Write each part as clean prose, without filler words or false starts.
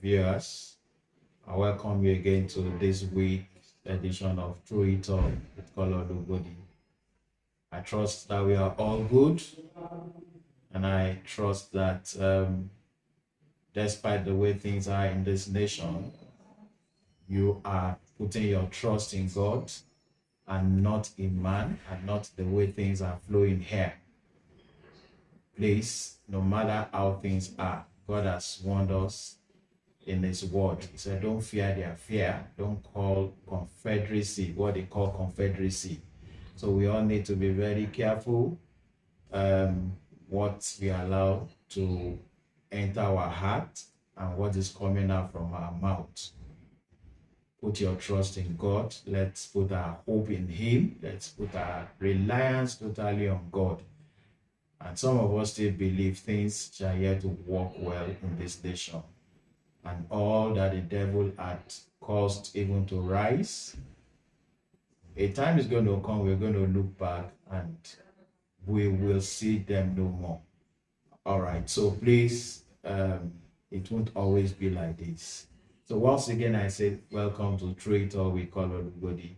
viewers. I welcome you again to this week's edition of True It All with Color Body. I trust that we are all good, and I trust that despite the way things are in this nation, you are putting your trust in God and not in man, and not the way things are flowing here. Please, no matter how things are, God has warned us in his word. He said, don't fear their fear. Don't call confederacy what they call confederacy. So we all need to be very careful what we allow to enter our heart and what is coming out from our mouth. Put your trust in God. Let's put our hope in him. Let's put our reliance totally on God. And some of us still believe things shall yet to work well in this nation. And all that the devil had caused even to rise, a time is going to come, we're going to look back and we will see them no more. All right, so please, it won't always be like this. So once again, I say welcome to True It All with Color Body.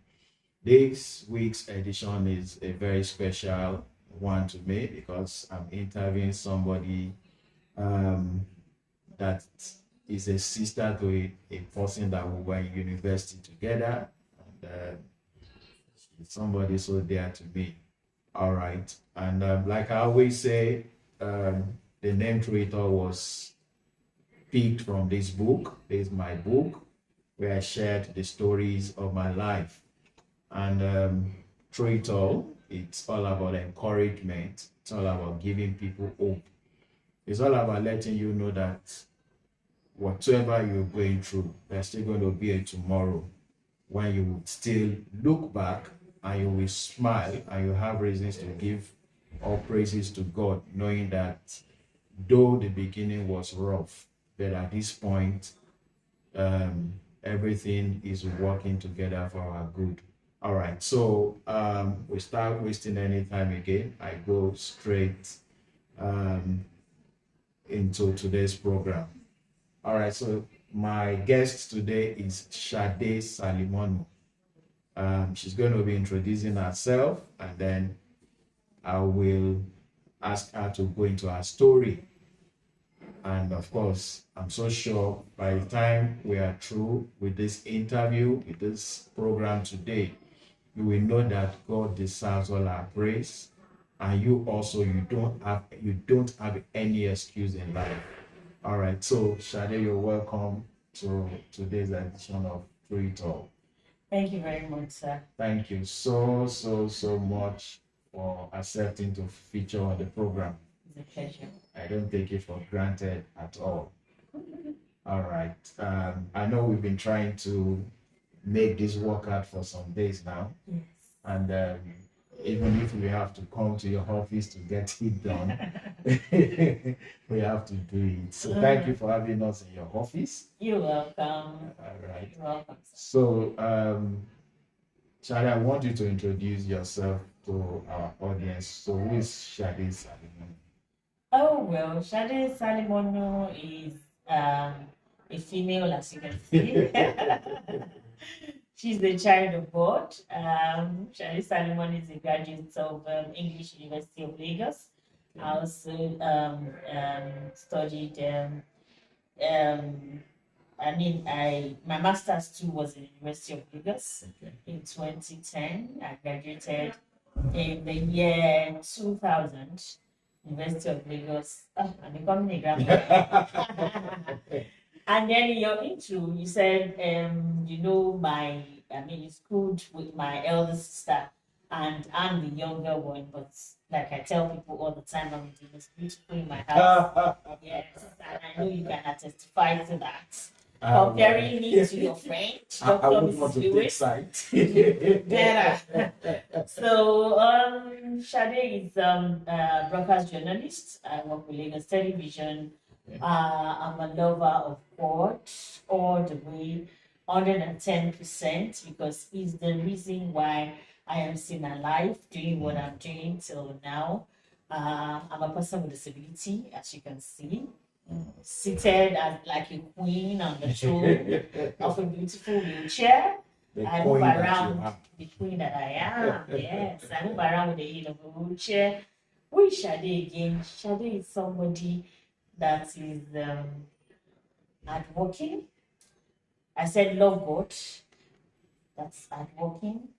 This week's edition is a very special one to me because I'm interviewing somebody that is a sister to a person that we were in university together, and somebody so dear to me. All right, and like I always say, the name True It All was picked from this book. This is my book where I shared the stories of my life. And Through it all, it's all about encouragement. It's all about giving people hope. It's all about letting you know that whatever you're going through, there's still going to be a tomorrow when you will still look back and you will smile and you have reasons to give all praises to God, knowing that though the beginning was rough, but at this point, everything is working together for our good. All right, so we start wasting any time again. I go straight into today's program. All right, so my guest today is Salimonu. She's going to be introducing herself, and then I will ask her to go into her story. And of course, I'm so sure by the time we are through with this interview, with this program today, you will know that God deserves all our praise, and you also you don't have any excuse in life. All right, so Shade, you're welcome to today's edition of True It All. Thank you very much, sir. Thank you so much for accepting to feature on the program. It's a pleasure. I don't take it for granted at all. All right. I know we've been trying to make this work out for some days now. Yes. And even if we have to come to your office to get it done, we have to do it. So thank you for having us in your office. You're welcome. All right. You're welcome, sir. So, Shade, I want you to introduce yourself to our audience. So who is Shade Salimonu? Oh, well, Shade Salimonu is a female, as you can see. She's the child of God. Shade Salimonu is a graduate of English University of Lagos. I also studied, my master's too was in the University of Lagos. Okay. In 2010. I graduated in the year 2000. University of Lagos. I'm becoming a grandmother. And then in your intro, you said, it's good with my elder sister, and I'm the younger one, but like I tell people all the time, I'm the most beautiful in my house. Yes, and I know you can testify to that. Comparing me to your friend, Dr. I wouldn't Mrs. want to take Lewis. sides. Better. So, Shade is a broadcast journalist. I work with Lagos Television. I'm a lover of God all the way, 110%, because it's the reason why I am still alive, doing what I'm doing till now. I'm a person with disability, as you can see. seated as like a queen on the throne of a beautiful wheelchair. I move around the queen that I am. Yes, I move around with the aid of a wheelchair. Who is Shade again? Shade is somebody that is hardworking. I said love God. That's hardworking.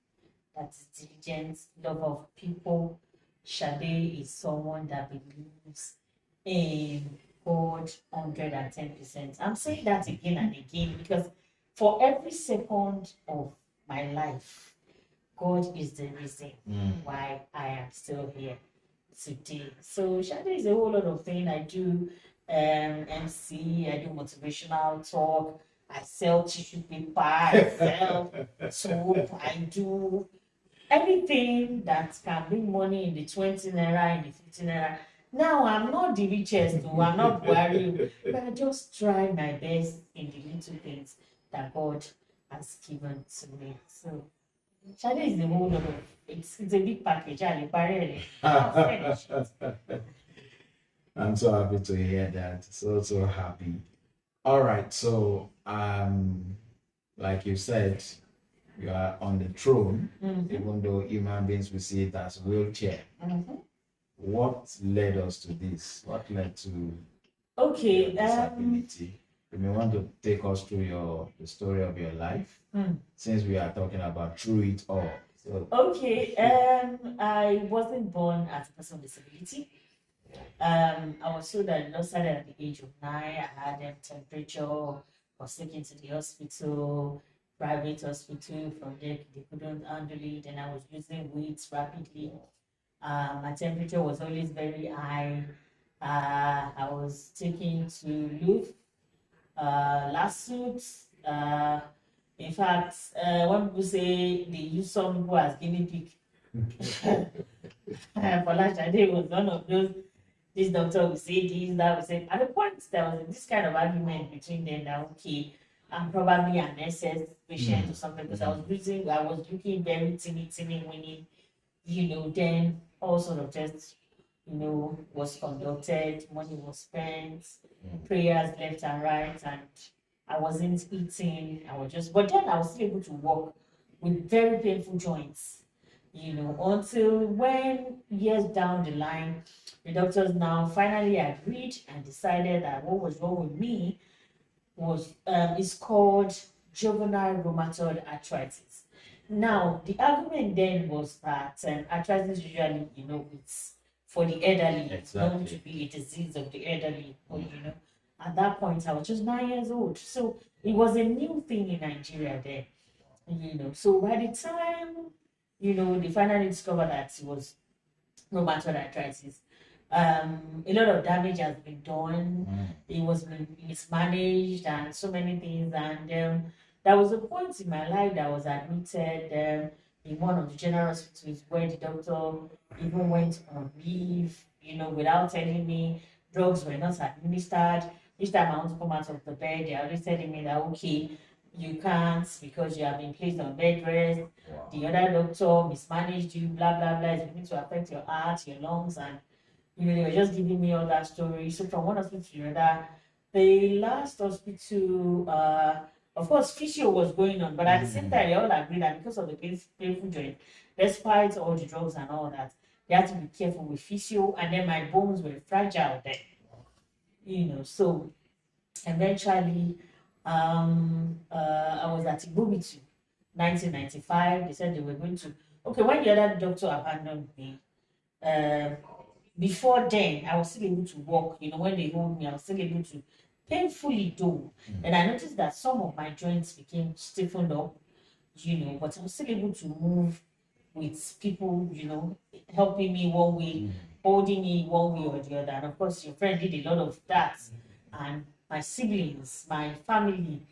That's diligent, love of people. Shade is someone that believes in God 110%. I'm saying that again and again because for every second of my life, God is the reason why I am still here today. So Shade is a whole lot of things. I do MC, I do motivational talk, I sell tissue paper, I sell soap, I do anything that can bring money in the 20 naira, in the 50 naira. Now I'm not the richest, I'm not worried, but I just try my best in the little things that God has given to me. So Shade is the whole lot of it's a big package. I'm so happy to hear that. So happy. All right. So like you said, you are on the throne, even though human beings will see it as wheelchair. What led us to this? What led to your disability? You may want to take us through the story of your life, since we are talking about through it all. So, I wasn't born as a person with disability. I was told that I started at the age of 9. I had temperature, was taken to the hospital, private hospital. From there, they couldn't handle it, and I was losing weight rapidly. My temperature was always very high. I was taken to Louvre, lawsuits. In fact, when people say they use some people as guinea pig, Folashade was one of those. This doctor will say this, that will say. At the point, there was this kind of argument between them that, okay, I'm probably an SS patient or something because I was looking very teeny, winning, then all sort of tests, was conducted, money was spent, prayers left and right, and I wasn't eating. But then I was still able to walk with very painful joints, until when years down the line, the doctors now finally agreed and decided that what was wrong with me was is called juvenile rheumatoid arthritis. Now, the argument then was that arthritis usually, it's for the elderly, it's known to be a disease of the elderly. At that point, I was just 9 years old. So it was a new thing in Nigeria then, So by the time, they finally discovered that it was rheumatoid arthritis, a lot of damage has been done. It was mismanaged and so many things. And there was a point in my life that I was admitted in one of the general hospitals where the doctor even went on leave, without telling me. Drugs were not administered. Each time I want to come out of the bed, they're always telling me that, okay, you can't because you have been placed on bed rest. Wow. The other doctor mismanaged you, blah, blah, blah. It's going to affect your heart, your lungs, and they were just giving me all that story. So from one hospital to the other, the last hospital, of course, physio was going on, but at the same time, they all agreed that because of the painful joint, despite all the drugs and all that, they had to be careful with physio, and then my bones were fragile then. So eventually, I was at Ibubitu, 1995. They said they were going to, okay, when the other doctor abandoned me, before then, I was still able to walk. When they hold me, I was still able to painfully do. And I noticed that some of my joints became stiffened up, but I was still able to move with people, helping me one way, holding me one way or the other. And of course, your friend did a lot of that. And my siblings, my family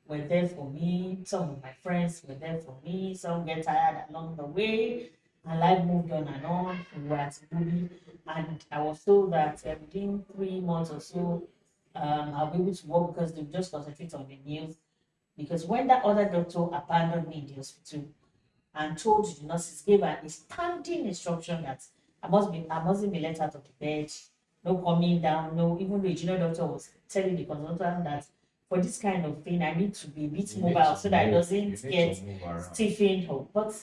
were there for me. Some of my friends were there for me. Some get tired along the way. And life moved on and on. We were at Booby, and I was told that within 3 months or so, I'll be able to work because they just concentrate on the nails. Because when that other doctor abandoned me in the hospital and told the nurses, gave her a standing instruction that I mustn't be let out of the bed no coming down, no, even the junior doctor was telling the consultant that for this kind of thing, I need to be a bit mobile so that it doesn't get stiffened up. But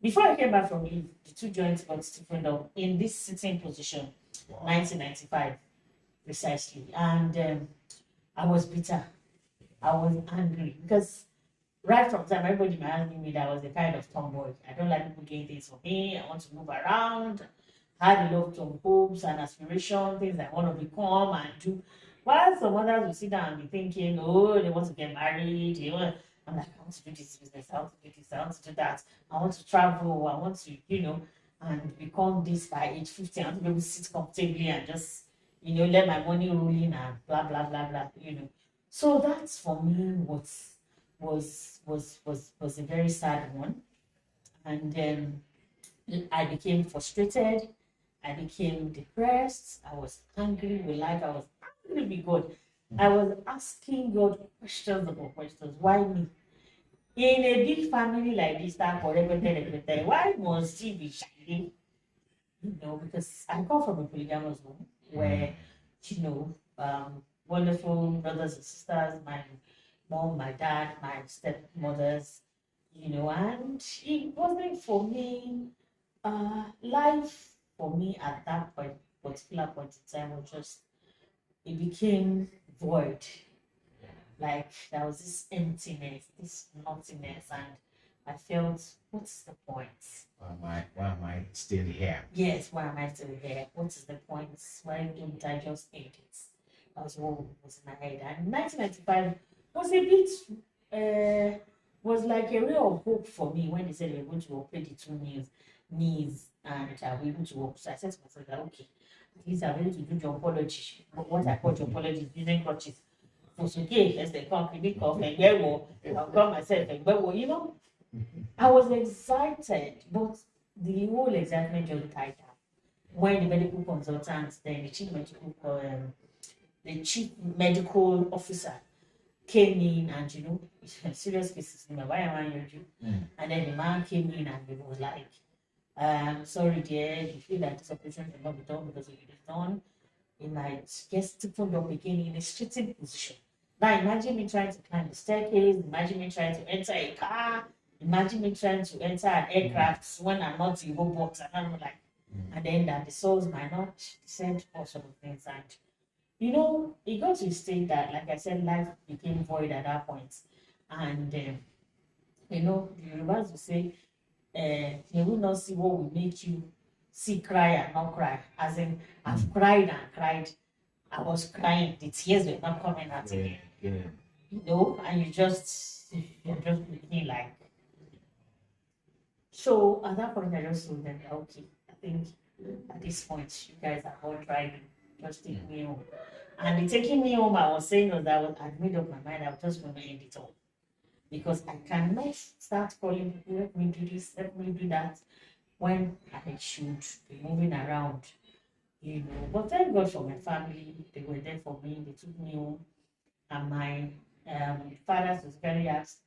before I came back from leave, the two joints got stiffened up in this sitting position, 1995, precisely. And I was bitter. I was angry because right from time, everybody in my house knew me that I was a kind of tomboy. I don't like people doing things for me. I want to move around. I had a lot of hopes and aspirations, things I want to become and do. While some others will sit down and be thinking, oh, they want to get married. I'm like, I want to do this business. I want to do this. I want to do that. I want to travel. I want to, and become this by age 50. I want to be able to sit comfortably and just, let my money roll in and blah, blah, blah, blah. So that's for me was a very sad one. And then I became frustrated. I became depressed. I was angry with life. I was angry with God. I was asking God questions about questions. Why me? In a big family like this, why must he be shining? Because I come from a polygamous home where, wonderful brothers and sisters, my mom, my dad, my stepmothers, and it wasn't for me, life for me at that particular point in time was just, it became void. Like there was this emptiness, this nothingness, and I felt, what's the point? Why am I still here? Yes, why am I still here? What is the point? Why don't I just end it? That was what was in my head. And 1995 was a bit, was like a ray of hope for me when they said they were going to operate the two knees and I was able to walk. So I said to myself, that, okay, at least I'm ready to do jumpology. What I call jumpology is using crutches. Okay, as they come, I'll call myself, I was excited, but the whole excitement just died down. When the medical consultant, then the chief medical officer came in and serious cases, why am I here? And then the man came in and he was like, sorry dear, you feel that this operation cannot be done because if it is done, it might get stiffened up again in a sitting position. Now imagine me trying to climb the staircase, imagine me trying to enter a car, imagine me trying to enter an aircraft when I'm not a robot, and I'm like, and then that the souls might not descend, all sort of things. And it got to a state that, like I said, life became void at that point. And the Yorubas will say, you will not see what will make you see cry and not cry. As in, I've cried and cried. I was crying, the tears were not coming out again. And you're just looking like. So at that point, I just told them, okay, I think at this point, you guys are all driving, just take me home. And the taking me home, I was saying that I'd made up my mind, I was just going to end it all. Because I cannot start calling people, help me do this, help me do that, when I should be moving around. But thank God for my family. They were there for me. They took me home, and my father was very asked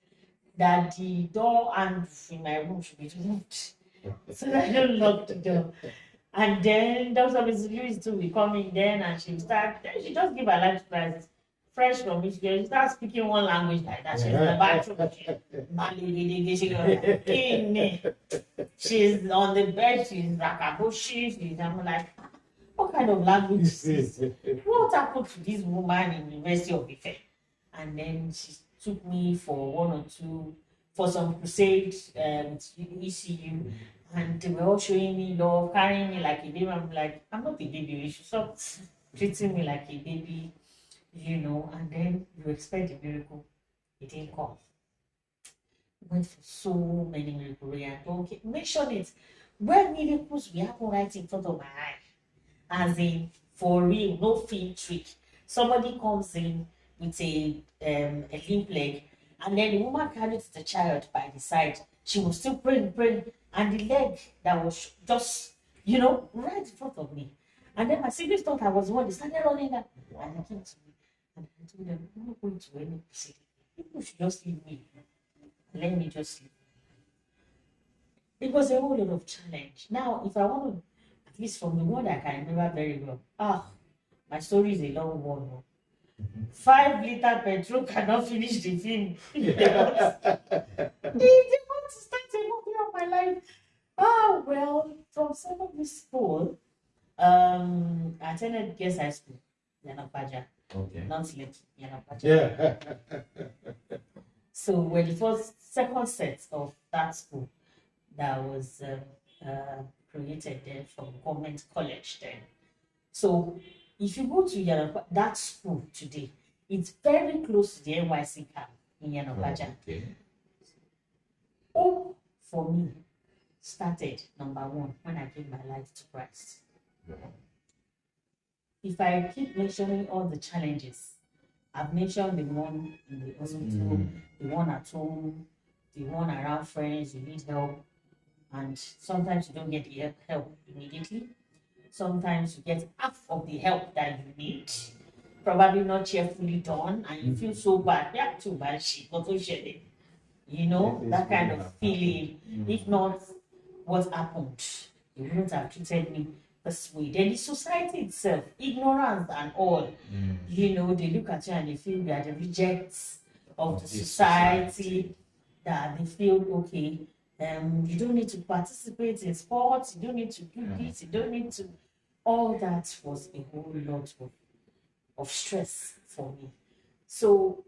that the door and in my room should be removed so that I don't lock the door. And then Dr. Mrs. Lewis too will come in then, and she just give her life crisis. Fresh from Michigan, she starts speaking one language like that. She's in the bathroom. She's on the bed. She's rakaboshi. I'm like, what kind of language is this? What happened to this woman in the University of Ife? And then she took me for some crusade with ECU, and they were all showing me love, carrying me like a baby. I'm like, I'm not a baby. You should stop treating me like a baby, and then you expect a miracle. It didn't come. Went for so many miracles, and okay, mention it. When miracles will happen right in front of my eye. As in, for real, no film trick. Somebody comes in with a limp leg, and then the woman carries the child by the side. She was still praying, and the leg that was just, right in front of me. And then my siblings thought I was one. They started running up, and they came to me, and I told them, I'm not going to any city. People should just leave me. Let me just leave. It was a whole lot of challenge. Now, if I want to at least from the one I can remember very well. My story is a long one. 5 liter petrol cannot finish the film. If they want to start a movie of my life. Well, from secondary school, I attended Girls High School, Yanapaja. Okay. Not Lekki, Yanapaja. Yeah. So we're the second set of that school that was created then from government college then. So if you go to that school today, it's very close to the NYC camp in Yanapaja. Okay. Hope for me started number one when I gave my life to Christ. Yeah. If I keep mentioning all the challenges, I've mentioned the one in the hospital, the one at home, the one around friends, you need help, and sometimes you don't get the help immediately. Sometimes you get half of the help that you need, probably not cheerfully done, and you feel so bad. Yeah, too bad she got to share it. You know, that kind of feeling. If not, what happened? You wouldn't have treated me this way. Then the society itself, ignorance and all, you know, they look at you and they feel you are the rejects of the society, that they feel, okay, you don't need to participate in sports, you don't need to do this, you don't need to. All that was a whole lot of stress for me. So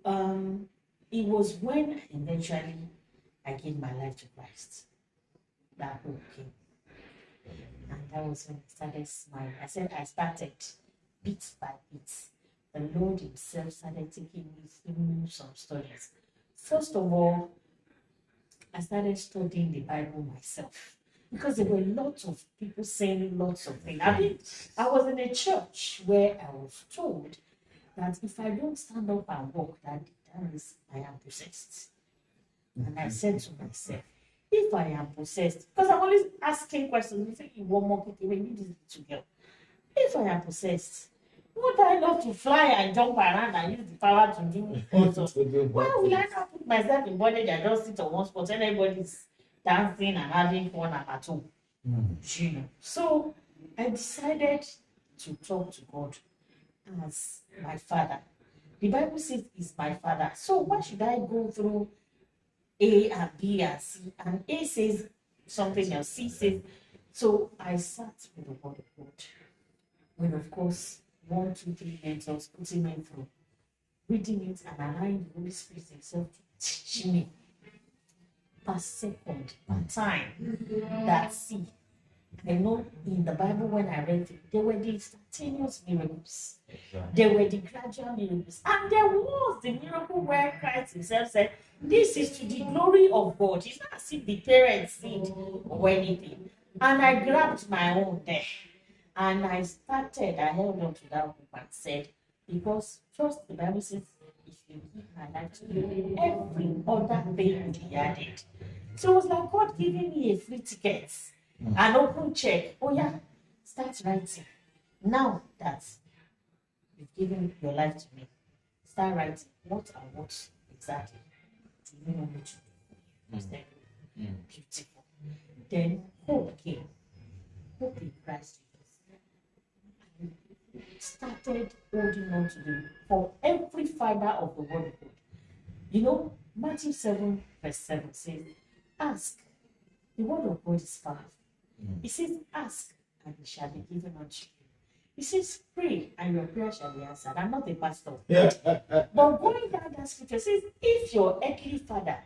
it was when eventually I gave my life to Christ that hope came. And that was when I started smiling. I said I started bit by bit. The Lord Himself started taking me through some studies. First of all, I started studying the Bible myself because there were lots of people saying lots of things. I mean, I was in a church where I was told that if I don't stand up and walk, that means I am possessed. And I said to myself, if I am possessed, because I'm always asking questions, you think you want more people when you need to go. If I am possessed, would I love to fly and jump around and use the power to do also? Why will I not put myself in bondage and just sit on one spot and everybody's dancing and having fun at home? You know. So I decided to talk to God as my father. The Bible says he's my father. So why should I go through A and B and C? And A says something else, C says. So I sat with the word of God. When of course 1, 2, 3 mentors putting me through, reading it and allowing the Holy Spirit Himself to teach me per second, per time, that see. I know in the Bible when I read it, there were the instantaneous miracles. There were the gradual miracles. And there was the miracle where Christ Himself said, this is to the glory of God. It's not as if the parents did or anything. And I grabbed my own there. And I held on to that hope and said, because first the Bible says, if you give my life to you, every other thing will be added. So it was like God giving me a free ticket, an open check. Oh yeah, start writing. Now that you've given your life to me, start writing what and what exactly do you want me to do? Beautiful. Then hope came. Hope in Christ. Started holding on to them for every fiber of the word of God. You know, Matthew 7 verse 7 says, ask. The word of God is powerful. It says, ask and it shall be given unto you. It says, pray and your prayer shall be answered. I'm not a pastor. But going down that scripture says, if your earthly father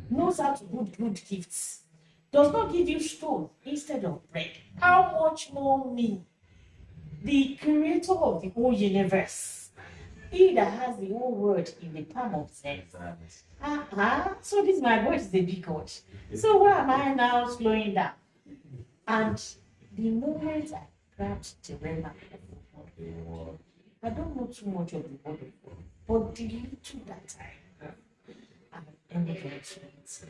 knows how to do good gifts, does not give you stone instead of bread, how much more me, the creator of the whole universe, he that has the whole world in the palm of his hand. So this my God is the big God. So why am I now slowing down? And the moment I grabbed the rema of the word, I don't know too much of the word of God, but the little that I know, I ended on to it.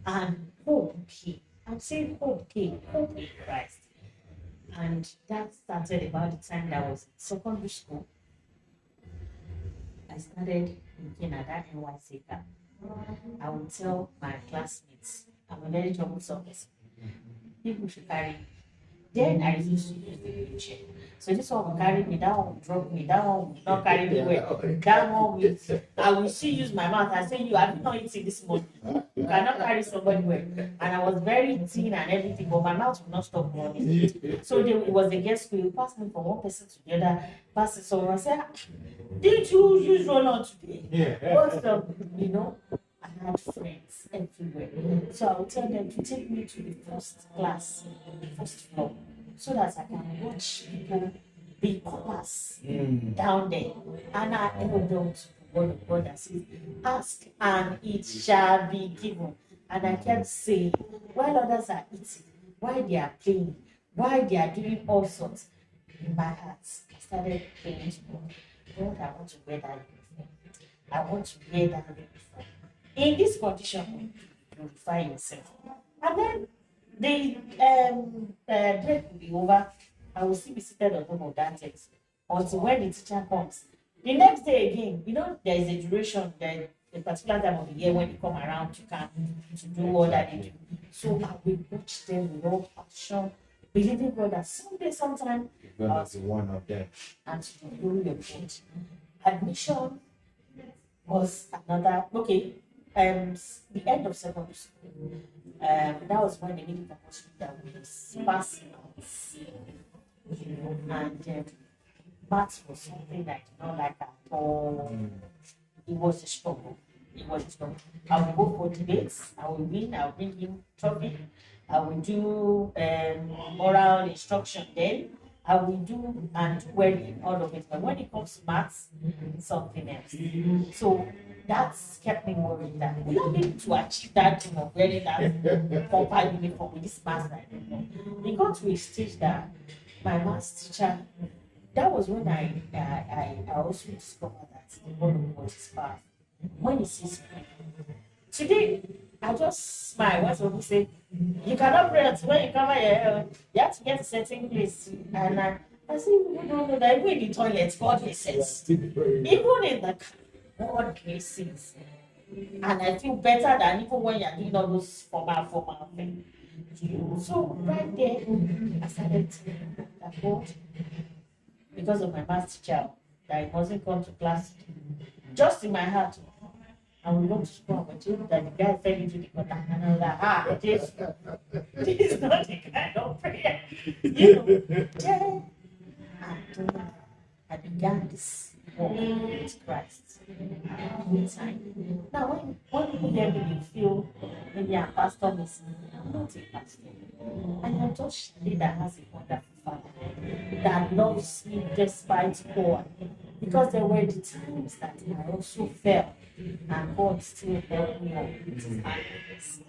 And hope came. I'm saying hope came, hope in Christ. And that started about the time that I was in secondary school. I started looking at that NYC camp. I would tell my classmates, I'm a very troublesome person. People should carry me. Then I used to use the wheelchair. So this one will carry me, that one will drop me, that one will not carry me well. That one will, I will still use my mouth. I say, you have not eaten this morning. You cannot carry somebody well. And I was very thin and everything, but my mouth will not stop running. So it was against me. You pass me from one person to the other, pass it someone. I said, did you use roll-on today? What's the, you know? I had friends everywhere. So I would tell them to take me to the first class, the first floor, so that I can watch people be callers down there. And I held on to the word of God that says, ask and it shall be given. And I kept saying, while others are eating, while they are playing, while they are doing all sorts, in my heart, I started praying to God, God, I want to wear that uniform. I want to wear that uniform. In this condition, purify yourself. And then the break will be over. I will still be seated on top of that text until when the teacher comes. The next day again, you know, there is a duration, there a particular time of the year when they come around to do all that they do. So I will watch them with all passion, believing God that someday, sometime, God is one of them. and to the glory of God. Admission was another, okay, the end of secondary school. That was when the meeting compulsory that was passing out. You know, and maths was something that I did not like at all. It was a struggle. It was a struggle. I will go for debates. I will win. I will bring him trophy. I will do oral instruction then. I will do and do well in all of it. But when it comes to maths, it's something else. So that's kept me worried that we are able to achieve that dream of wearing that proper uniform with this maths. We got to a stage that my maths teacher, that was when I also discovered that the word of God is powerful. When he says pray. Today, I just smile when people say, you cannot pray until when you cover your hair. You have to get a certain place. And I say, you don't know that even in the toilet, God listens. Even in the car, God listens. And I feel better than even when you're doing all those formal things. So right there, I started thinking that God, because of my math teacher, that it wasn't come to class, just in my heart, I will go to school and told that the guy fell into the gutter. And I was like, this is not the kind of prayer. You know, then I began this walk with Christ. Now, when people hear me, they feel maybe I'm pastor missing. I'm not a pastor. I am just a lady that has a wonderful father that loves me despite all. Because there were the times that I also fell, and God still helped me up with his hands.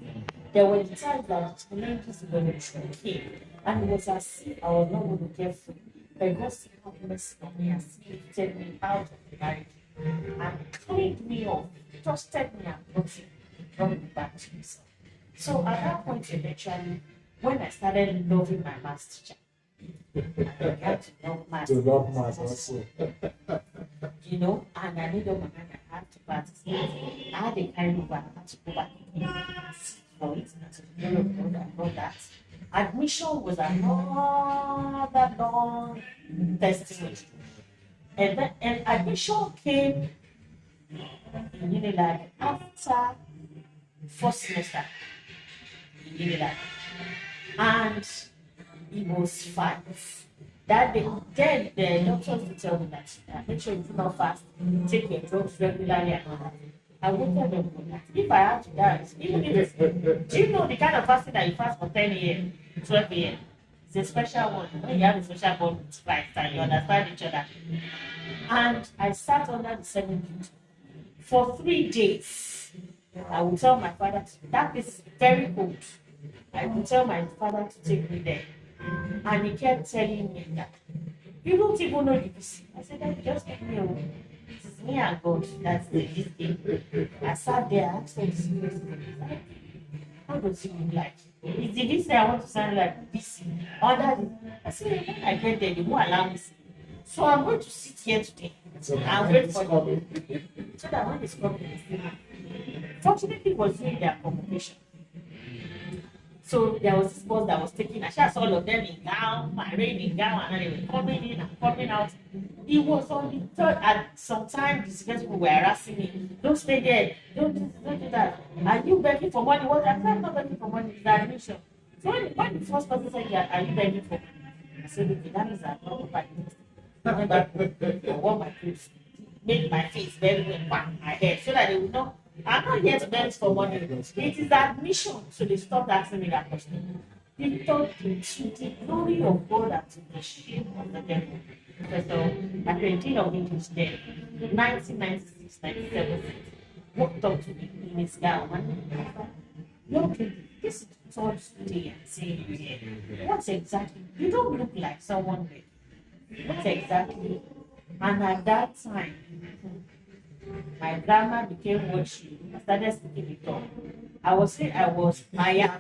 There were the times that the challenges were tricky, and it was as if I was not going to get free. But God still had mercy on me and still lifted me out of the marriage and cleaned me up, trusted me and brought me back to himself. So at that point, eventually, when I started loving my math teacher, I began to love math. To love math also. You know, and I made up my mind I had to participate. I had a kind of I had to go back again for it. And to the glory of God, I got that. Admission was another long testimony. And admission came in Unilag after first semester in Unilag. And it was 5. That day, then the doctors would tell me that make sure you do not fast, take your drugs regularly and all that. I would tell them that if I had to dance, even if do you know the kind of fasting that you fast for 10 a.m., 12 a.m.? It's a special one. When you have a special bond with Christ and you understand each other. And I sat under the 7 feet for 3 days. I would tell my father, that is very cold. I would tell my father to take me there. And he kept telling me that you don't even know the PC. I said, that just let me know. It's me and God. That's the thing. I sat there, I asked him this question. How does he look like? Is the this I want to sound like PC? Under the I said, when I get there, they won't allow me to. So I'm going to sit here today and wait for them. So that when it's coming, fortunately, it was during their convocation. So there was this bus that was taking, I saw all of them in gown, arrayed in gown, and they were coming in and coming out. It was on the third, at some time, the security people were harassing me. Don't stay there, don't do that. Are you begging for money? What? I said, I'm not begging for money, it's admission. So when the first person said, yeah, are you begging for money? I said, okay, that means I'm not back. I went back home, I wore my clothes, made my face very well, bang, my head, so that they would know I'm not here to beg for money. It is admission. So they stopped asking me that question. They thought to the glory of God and to the shame of the devil. Professor Accrediting of English then, 1996, 97, walked up to me in his gown and young lady, this is the third day I'm seeing you here. What exactly? You don't look like someone there. What exactly? And at that time, my grammar became what she started speaking it up. I was saying I was I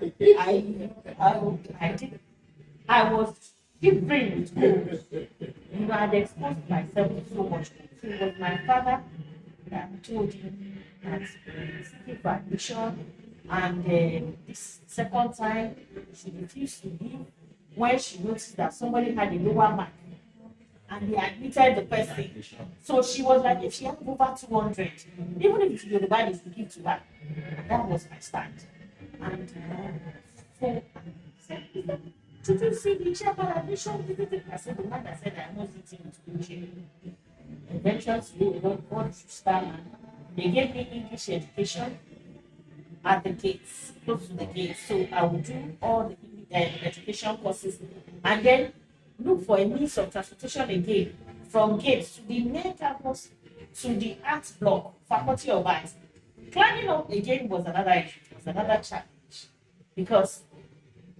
was shivering with cold. You know, I had exposed myself to so much cold. So it was my father that told him that skip admission, and this second time she refused to leave when she noticed that somebody had a lower mark and they admitted the person. So she was like, if she had over 200, even if the Yoruba is to give to her. And that was my stand. And so I said, did you see the chairman admission? I said, the man that said I was eating is bullshit. Eventually, we got to start. They gave me English education at the gates, close to the gates. So I would do all the education courses and then look for a means of transportation again from gates to the main campus to the arts block, faculty of arts. Climbing up again was another issue, was another challenge because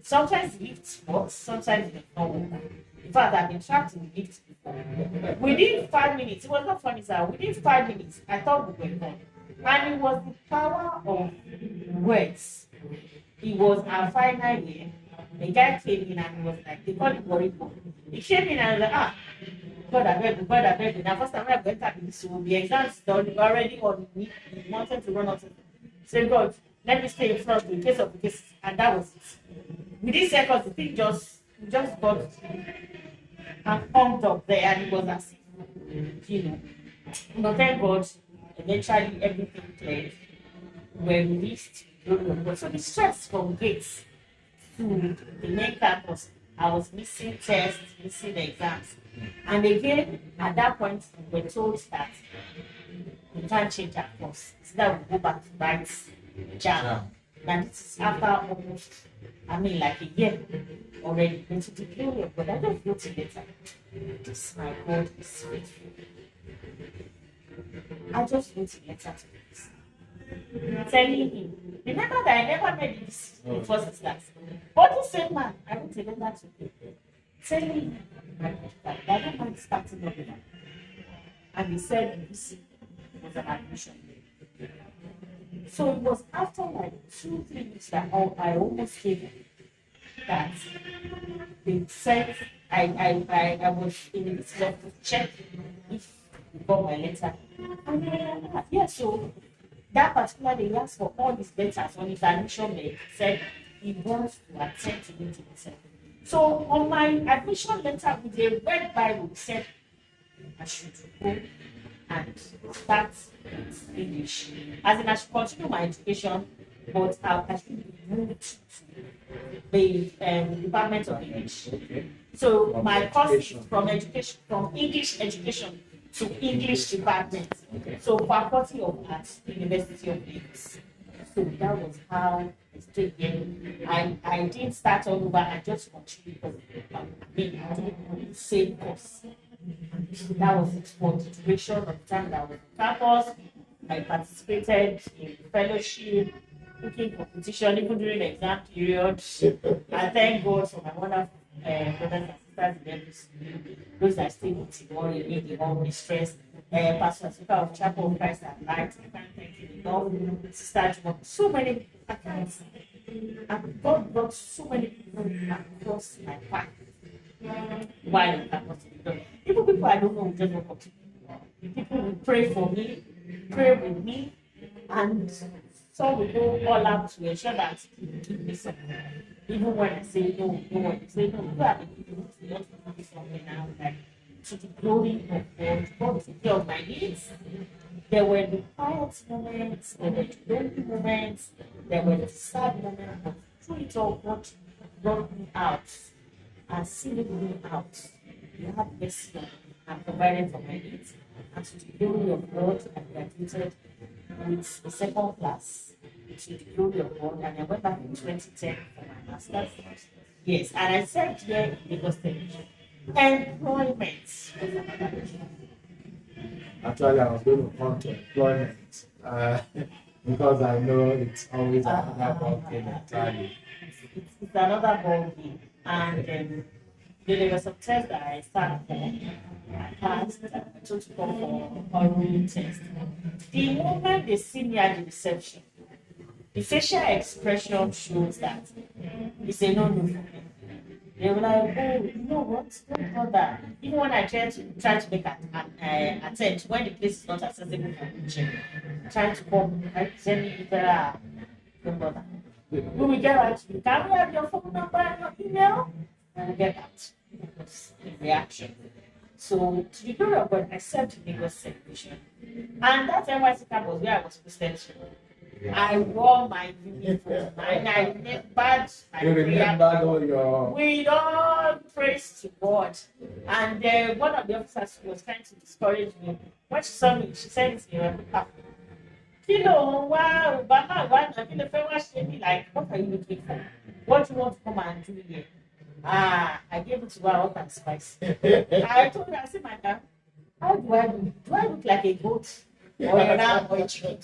sometimes the lift works, sometimes it does not work. In fact, I've been trapped in the lift before. Within 5 minutes, it was not funny, sir. Within 5 minutes, I thought we were gone. And it was the power of words. It was our final year. The guy came in and he was like, they call it worried. He came in and was like, God, I beg you, God, I beg you. Now, first time I went up in this room, the exams done already on me. He wanted to run out. Say, God, let me stay in front in case of the case. And that was it. Within seconds, the thing just got and pumped up there and it was as if, you know. But thank God, eventually everything cleared. When we reached, so the stress from gates to the main campus, I was missing tests, missing the exams. And again, at that point, we were told that we can't change our course. It's that we go back to write jam. And this is after almost, like a year already. And to the glory of God, I just wrote a letter. This, my God, is faithful. I just wrote a letter to this. Telling him, remember that I never made this in first class. But the same man, I wrote a letter to him, telling him that I don't mind starting up with him. And he said, this was an admission. So it was after like 2-3 weeks that I almost gave him that they said I was in the decision to check if he got my letter. And yeah, so that particular day, he asked for all his letters on his admission day. He said he wants to attend to it himself. So on my admission letter with a red Bible, he said I should go and start with English. As in, I should continue my education, but I should be moved to the Department of English. So my course is from English education to English department. So faculty of arts, University of Leeds. So that was how I stayed here. I didn't start all over, I just continued because I did the same course. That was it for the duration of the time that I was on campus. I participated in fellowship, cooking competition, even during the exam period. I thank God for my wonderful brothers and sisters in every school. Those that stayed with Timori, the all mistress, Pastor Speaker of Chapel of Christ and Light. I can't thank you enough. Sister Jumon, so many people I can't see. And God brought so many people across my path while in campus. Even people I don't know will just walk up to me. People will pray for me, pray with me, and So we go all out to ensure that you give me something. Even when I say no, no one say no, you are the people to not give me something now, like to the glory of God, God take care of my needs. There were the quiet moments, there were the lonely moments, there were the sad moments, but through it all, God brought me out and singled me out. You have mercy on me and provided for my needs. And to the glory of God, I graduated with a second class to the glory of God. And I went back in 2010 for my master's. Yes, and I served here in Lagos Television. Employment was another issue. Actually, I was going to come to employment because I know it's always another ball game entirely. It's another ball game. And there was some test that I started for. I passed, I took to come for oral test. The moment they see me at the reception, the facial expression shows that it's a no-no for me. They were like, oh, you know what? Don't bother. Even when I try to make an attempt when the place is not accessible for reaching, trying to call, like, send me either, don't bother. We will get back to you. Can we have your phone number and your email? And we'll get back to you. Because the reaction. So, to the glory of God, I served in Lagos Television. And that NYC camp was where I was posted to. I wore my uniform and I remembered my prayer with all praise to God. And one of the officers was trying to discourage me. When she saw me, she said to me, Kilo, wow, Obama, like, what are you looking for? What do you want to come and do here? I gave it to her hot and spicy. I told her, I said, madam, how do I look? Do I look like a goat? Or a ram or a chicken?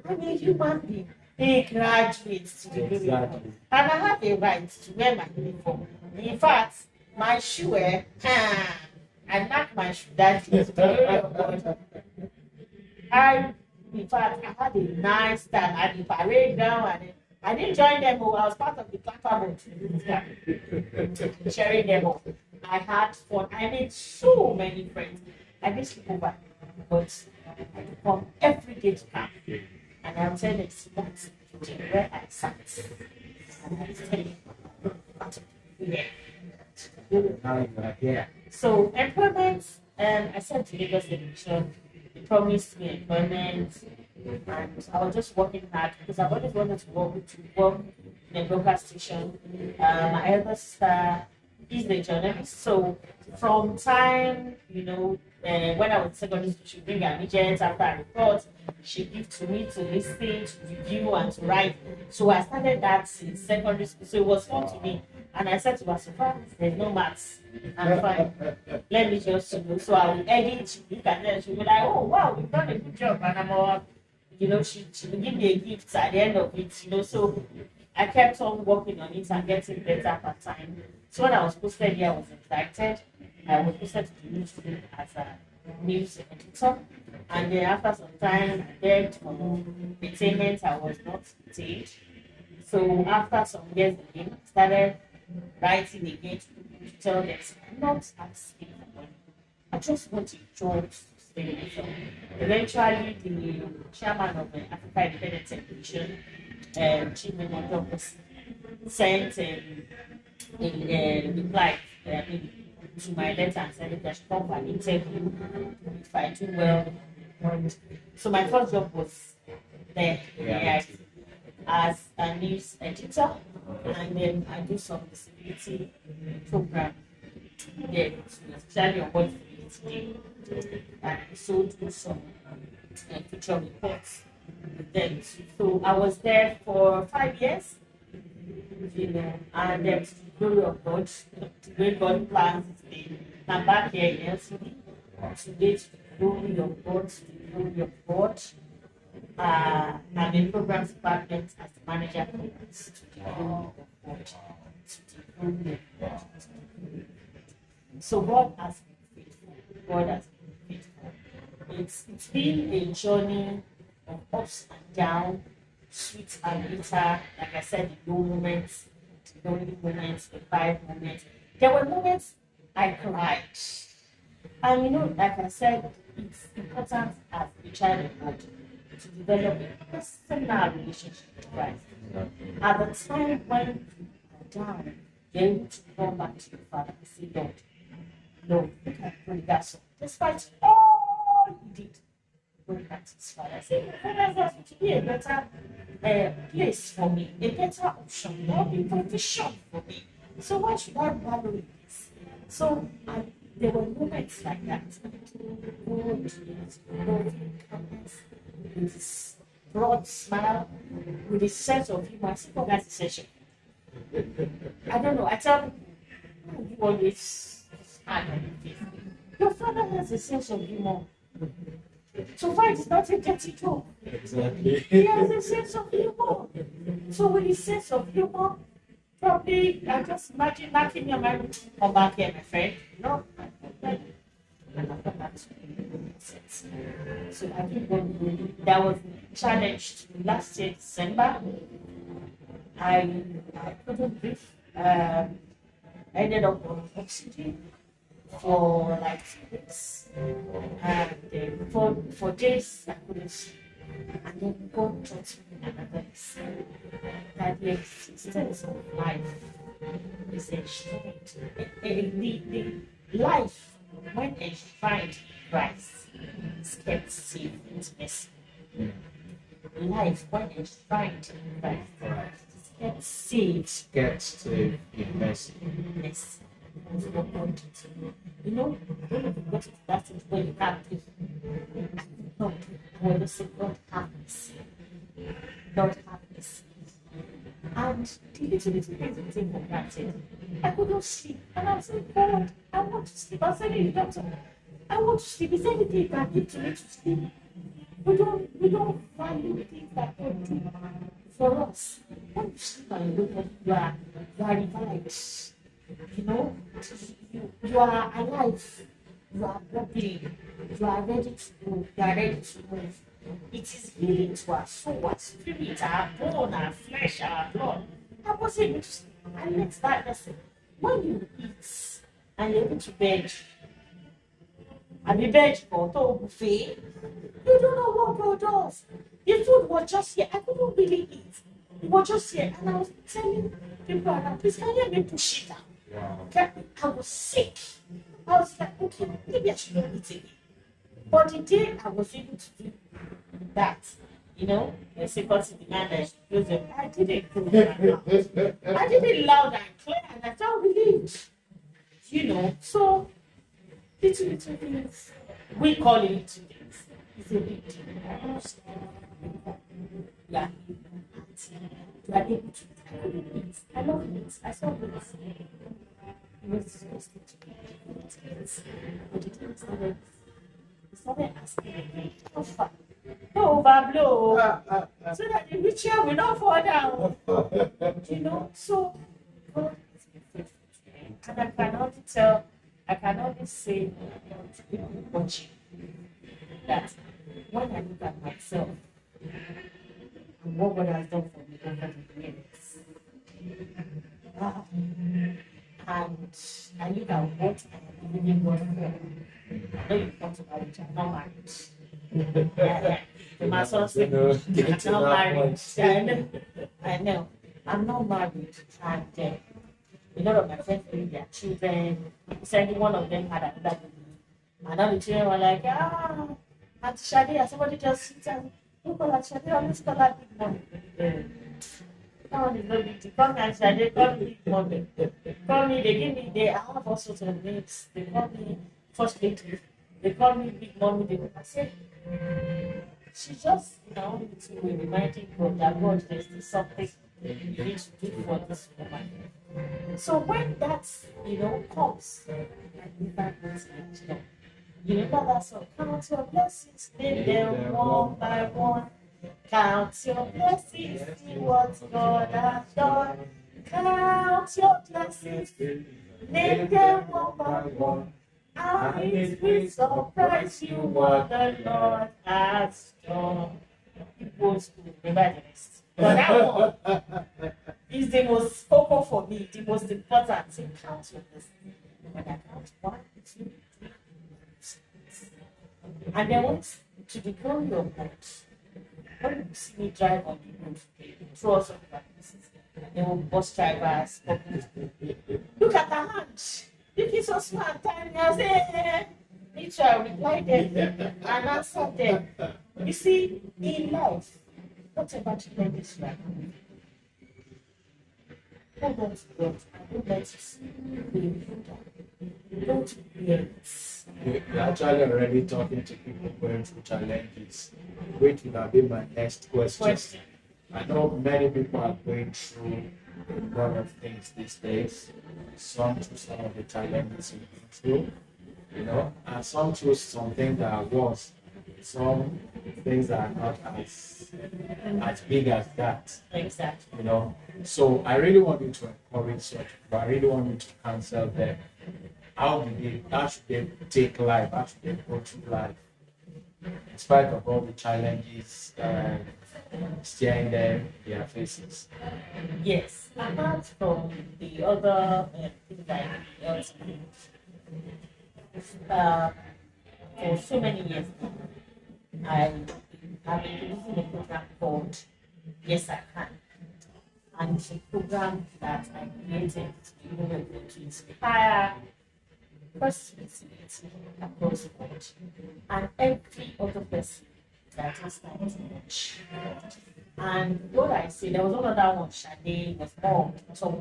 I'm a human being, a graduate to the glory of God. And I have a right to wear my uniform. In fact, my shoe, I knocked my shoe that day to the glory of God. In fact, I had a nice time at the parade ground and I didn't join them, but I was part of the clapper boat, sharing them up. I had fun. I made so many friends. I didn't sleep over, but I come every day to camp. And I'll tell them, see that's where I sat. And I was telling yeah. So employment, I said to Lagos Television, they promised me employment, and I was just working hard because I've always wanted to work in a broadcast station. My elder sister is the journalist, so from time, when I was in secondary school, she bring an agent after I report. She give to me to listen, to review, and to write. So I started that in secondary school. So it was fun to me. And I said to her, so far, there's no maths. I'm fine. Let me just, so I will edit, look at them. She'll be like, oh, wow, you've done a good job. And I'm all, she will give me a gift at the end of it, So I kept on working on it and getting better per time. So when I was posted here, I was indicted. I was posted to the newsroom as a news editor. And then after some time, I begged for retainment. I was not retained. So after some years again, I started writing again to tell them, I'm not asking for money. I just want a job to stay with them. Eventually, the chairman of the Africa Independent Television, Chief Member, sent a reply to my letter and said that I should come for an interview if I do well. So my first job was there as a news editor, and then I do some disability program there, especially on World Disability Day, and also do some feature reports with them. So I was there for 5 years, and then to the glory of God, to great God plans today. I'm back here in LCD today to the glory of God, to the glory of God. I'm in programs department as the manager of programs to the glory of God, to the glory of God. So God has been faithful. God has been faithful. It's been a journey of ups and downs, sweet and bitter. Like I said, the low moments, the lonely moments, the bad moments. There were moments I cried. And like I said, it's important as a child of God to develop a personal relationship with Christ. At the time when you are down, you're able to come back to your Father and say, Lord, look at that. Despite all he did, going back to his Father, say, Father, that's to be a better place for me, a better option, there will be provision for me. So why should I value in this? So there were moments like that. God is loving kindness, with his broad smile, with his sense of humor. I think that's essential. I don't know. I tell people, you always stand on your face. Your Father has a sense of humor. So far, it's not a dirty joke. Exactly. He has a sense of humor. So with his sense of humor, probably I just imagine knocking your mind, come back here, my friend. No, and after that, so I think when that was challenged last year, December, I couldn't breathe. I ended up on oxygen for like 2 weeks. And for days I couldn't sleep. And then God taught me another lesson that the existence of life is enshrined. The life, when enshrined in Christ, is kept safe in mercy. Life, when enshrined in Christ, is kept safe. Get saved in mercy. Yes. That's what God did to me. You know, when you get to that stage where you can't give, no, when you say, God have mercy. Lord have mercy. And the little things we take for granted. I couldn't sleep. And I was like, God, I want to sleep. I was saying, doctor, I want to sleep. Is there anything you can give to me to sleep? We don't value things that God do for us. When you sleep and you wake up, you are revived. You know, you are alive, you are bubbling, you are ready to go, you are ready to move. It is healing to our soul, our spirit, our bone, our flesh, our blood. I was able to sleep. And let that lesson. When you eat and you're able to bed, and you bed for a buffet, you don't know what God does. The food was just here. I couldn't really eat. It was just here. And I was telling people around, please, can you help me push it down? Wow. I was sick. I was like, okay, maybe I should not eat again. But the day I was able to do that, you know, the second in the man that should close them, I did it close my mouth. I did it loud and clear, and I felt relieved. You know, so little things, we call it little things. It's a big deal. Yeah. You are able to. I couldn't eat. I love it. I saw it. It was disgusting to me. But the thing started asking me, how far? No overblow. So that the ritual will not fall down. You know, so God has been faithful to me. And I can only say to people watching that when I look at myself and what God has done for me over the years, and I look at what I am believing God for. I know you talked about it, I'm not married. My son said, I'm not married. I know. I'm not married. And a lot of my friends bring their children. Said one of them had another baby. And all the children were like, Auntie Shadi, somebody just sits and look at Shadi, always call her big mommy. That one is no big deal. Call me Auntie Shadi, call me big mommy. Call me, they have all sorts of names. They call me first lady. They call me big mommy. I said, she just, to be reminding God that God, there's still something you need to do for this woman. So when that, comes, I never get. You remember that song? Count your blessings, name them one by one. Count your blessings, see what God has done. Count your blessings, name them one by one. And it will surprise you what the Lord has done. It goes to remember the rest. But that one is the most focal for me, the most important. So count your blessings. When I count 1, 2, 3, 4, 5, 6. And then once to the glory of God, see me drive on the road, they throw us off the places. They will bus drivers, look at her hand. Look, it's so smart. And I say, me too, I reply them and answer them. You see, in life, whatever challenges you are having, hold on to God. Don't let it be hindered. Don't bear it. You're actually already talking to people going through challenges, which would have been my next question. I know many people are going through a lot of things these days. Some through some of the challenges we've been through, and some through something that are worse. Some things that are not as big as that. Exactly. So I really want you to encourage such people. I really want you to counsel them. How should they take life? How should they go through life? In spite of all the challenges staring them in their faces. Yes, apart from the other things like for so many years now, I have been using a program called Yes I Can. And it's a program that I created to inspire responsibility across the board. And every other person that is trying to watch. And what I say, there was another one, Shade, was more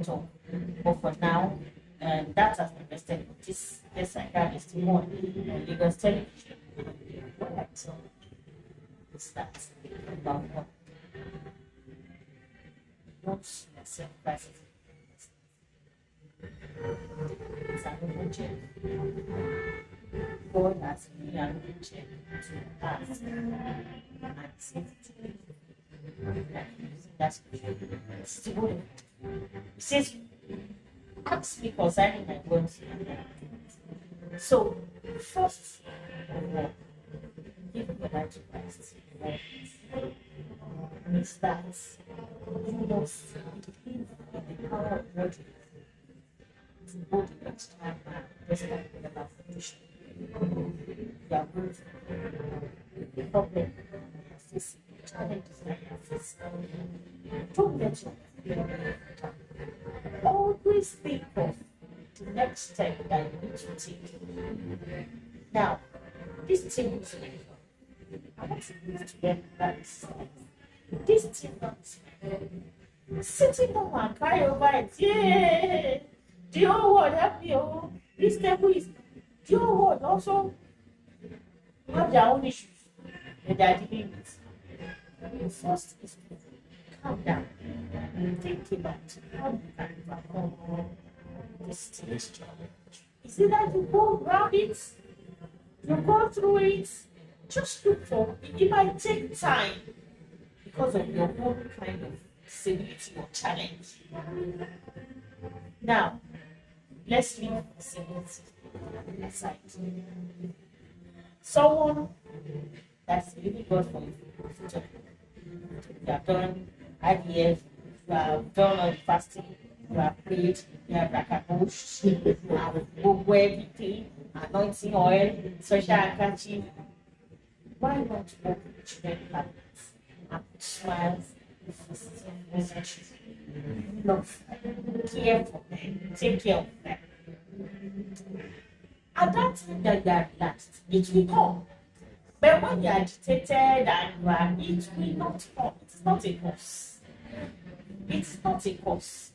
talk. But for now, that has been invested. This I can is the one on Lagos television. What I tell is that about what? Not yourself crisis. It's an open check. God has given an open check to ask and save it. That's still it says, ask me concerning my words. So, first of all, give your life to Christ. Means that you must believe in the power of God to go the extra mile despite whatever condition you are going through, the problem you are facing, the challenges that you are facing. Don't let your fear hold down. Always think of the next step that you need to take. Now, this thing is like, I want to move to them that this thing is sitting down and cry over it. Yeah, the whole world help me. Oh, this table is the whole world also have their own issues that they are dealing with. The first is to calm down and think about how you can overcome this challenge. Is it that you go around it, you go through it, just look for it might take time because of your own kind of disability or challenge. Now, let's leave disability aside. Someone that's really good for you future. You have done IVF, you have done all the fasting, you have prayed, you have rakabush, you have Google everything, anointing oil, social handkerchief. Why not work with children habits and put smiles in faces, love, care for them, take care of them? At that time that you are relaxed, it will come. But when you are agitated and it will not come. It's not a cause. It's not a cause.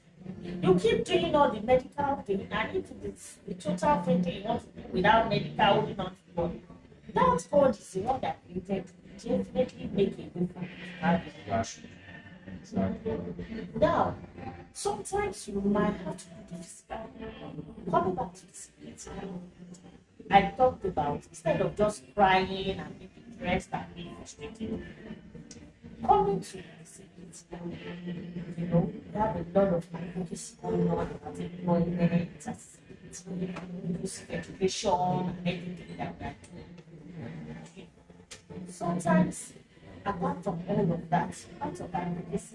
You keep doing all the medical thing, and if it's the total thing you want to do without medical holding on to the body, that God is the one that created to definitely make a difference. Now, sometimes you might have to do this. Coming back to this, I talked about instead of just crying and being depressed and being frustrated, coming to this, you have a lot of advocacy going on about employment, inclusive education, and everything that we are doing. Sometimes, apart from all of that, part of advocacy is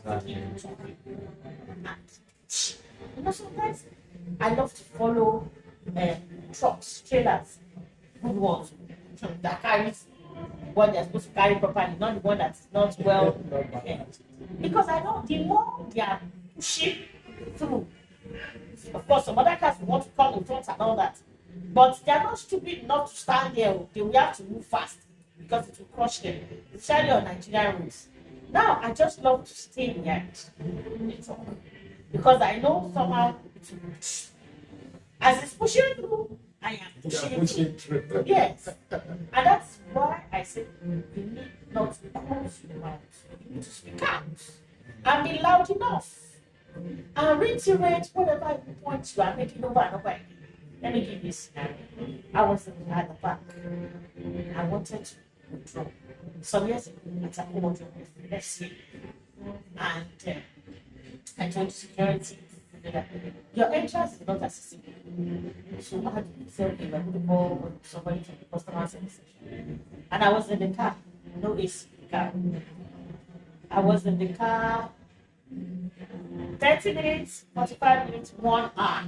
that you must not sometimes I love to follow trucks, trailers, good ones, that carries what they're supposed to carry properly, not the one that's not well. Because I know the more they are pushing through, of course, some other cars will want to come in front and all that. But they are not stupid enough to stand there. They will have to move fast because it will crush them, especially on Nigerian roads. Now, I just love to stay behind because I know somehow it will, as it's pushing through, I am pushing through. Yes. And that's why I said you need not to close your mouth. You need to speak out and be loud enough and reiterate whatever points you are making over and over again. Let me give you a scenario. I was at the back. I wanted to withdraw. Some years ago, at a home let's see. And I told security that your entrance is not accessible. So I had to say, okay, we're going to call somebody from the customer service section. And I was in the car, no AC car. I was in the car 30 minutes, 45 minutes, 1 hour.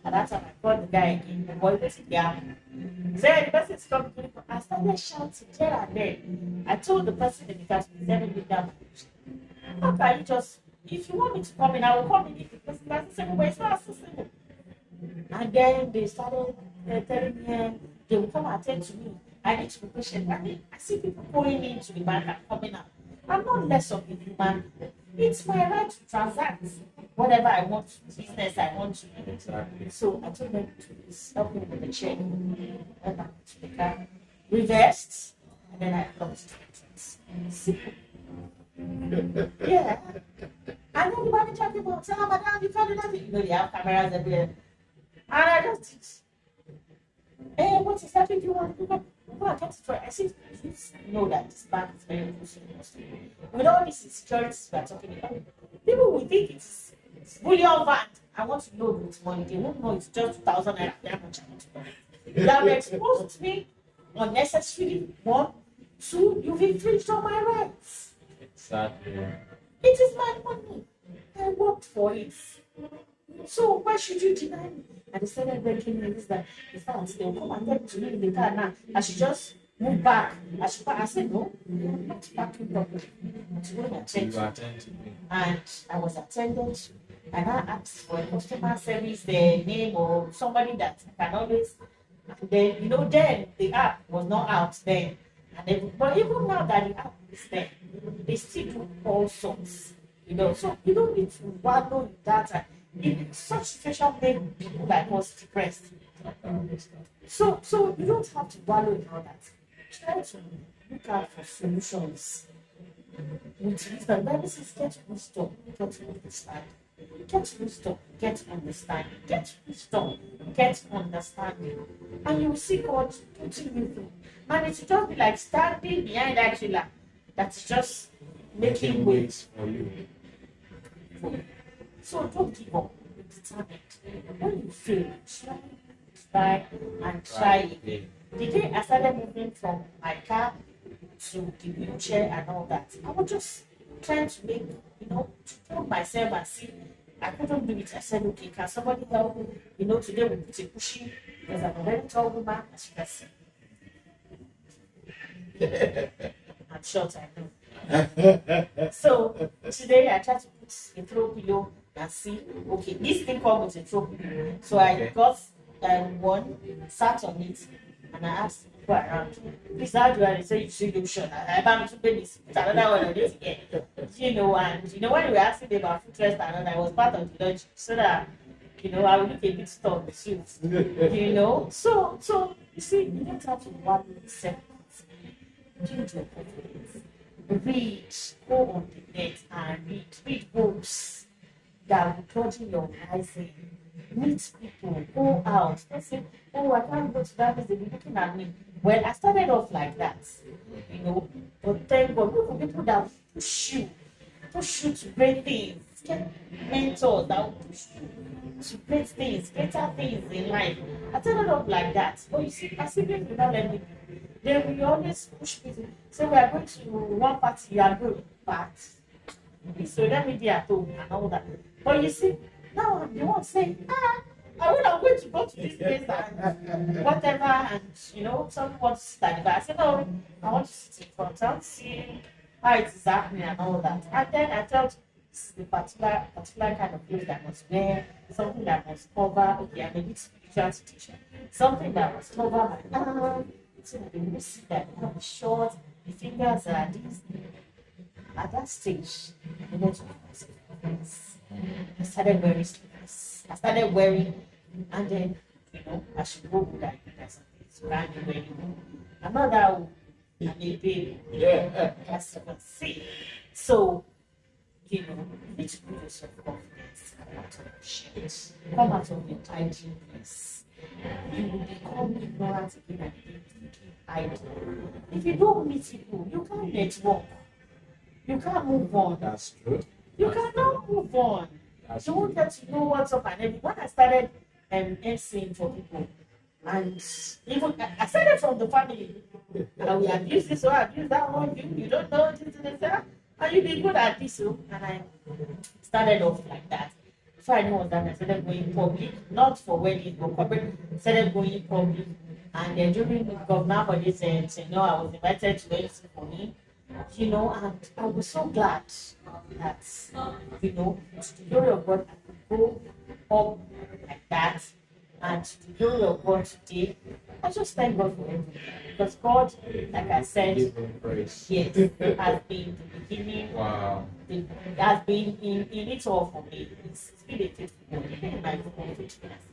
And that's when I called the guy again. The boy was there. Said the person is coming. I started shouting here and there. I told the person in the car to send me down. How can you just, if you want me to come in, I will come in. If the person doesn't say, but it's not accessible. And then they started telling me they will come and attend to me. I need to be patient. I see people going into the bank and coming out. I'm not less of a human. It's my right to transact whatever I want, business I want to do. Exactly. So I told them to please help me with the check. And I went to the car, reversed, and then I closed the entrance. Simple. Yeah. And then the manager came out, said, madam, you can't do nothing. You know, they have cameras everywhere. And I just did. Hey, what is happening? Do you want to go? I get it for I see you know that this bank is very inclusive. With all these insecurities we are talking about, people will think it's bullion van. I want to load with money. They won't know it's just 2,000 naira. They have much I want to buy. You have exposed me unnecessarily. 1, 2, you've infringed on my rights. Exactly. It is my money. I worked for it. So why should you deny me? And they started breaking me this that in fact they will come and tell me to me in the car now. I should just move back. I said no, I'm not backing properly. To go and attend to me. And I was attended to. And I asked for a customer service name or somebody that I can always. And then then the app was not out then. And then, but even now that the app is there, they still do all sorts. So you don't need to wallow in that. In such situation make people like us depressed. So you don't have to wallow in all that. Try to look out for solutions. With wisdom, Bible says get wisdom, get understanding. Get wisdom, get understanding. Get wisdom, get understanding. And you will see God putting you through. And it will just be like standing behind that trailer that's just making ways for you. So don't give up. Be determined. When you fail, try and try again. The day I started moving from my car to the wheelchair and all that, I was just trying to make, to prove myself and see. I couldn't do it. I said, okay, can somebody help me? Today we put a pushing because I'm a very tall woman, as you can see. I'm short, I know. So today I tried to put a throw pillow and see, okay, this thing comes with a throw pillow. So I got one, sat on it, and I asked people around, please, how do I say you see the option? I am to pay this, another one on this again. And when we were asking them about footrest and I was part of the lunch, so that I will look a bit stuck too. So you see, you don't have to worry yourself. Build your confidence. Read, go on the net and read books that will broaden your horizon. Meet people, go out. They say, oh, I can't go to that place, they'll be looking at me. Well, I started off like that, but thank God, look for people that push you to great things. Get mentors that will push you to great things, better things in life. I started off like that. But you see, my siblings will not let me do. They will always push me to say, we are going to one party, you are going back. So let me be at home and all that. But you see, now I'm the one saying, I would have going to go to this place and whatever, and someone wants to sit at the back. I said, no, I want to sit in front. I want to see how it is happening and all that. And then I felt this is the particular kind of clothes that must wear, something that must cover. Okay, I'm a bit spiritual situation. Something that must cover my arm, so that they will see that I have short, the fingers are these. At that stage, I went to myself. I started wearing slippers. I started wearing, and then, I should go with that. It's brand new anymore. I'm not that old. I'm a baby. Yeah. As you can see. So, you need to put yourself confidence. Come out of your shit. Come out of your tidiness. You will become ignorant again and again. Idle. If you don't meet people, you can't network. You can't move on. That's true. You cannot move on. That's You won't get to know what's up and everything. When I started emceeing for people, and even I started from the family, and we abuse this one, abuse that one, you don't know this, that, and you be good at this, and I started off like that. Before I knew what that, I started going public, not for weddings, but corporate, started going public, and then during the governor holidays, I was invited to MC for me. And I was so glad that, to the glory of God, I could go up like that, and to the glory of God today, I just thank God for everything. Because God, like I said, yes, has been the beginning, wow. It has been in it all for me. It's been a faithful God, in my faithfulness.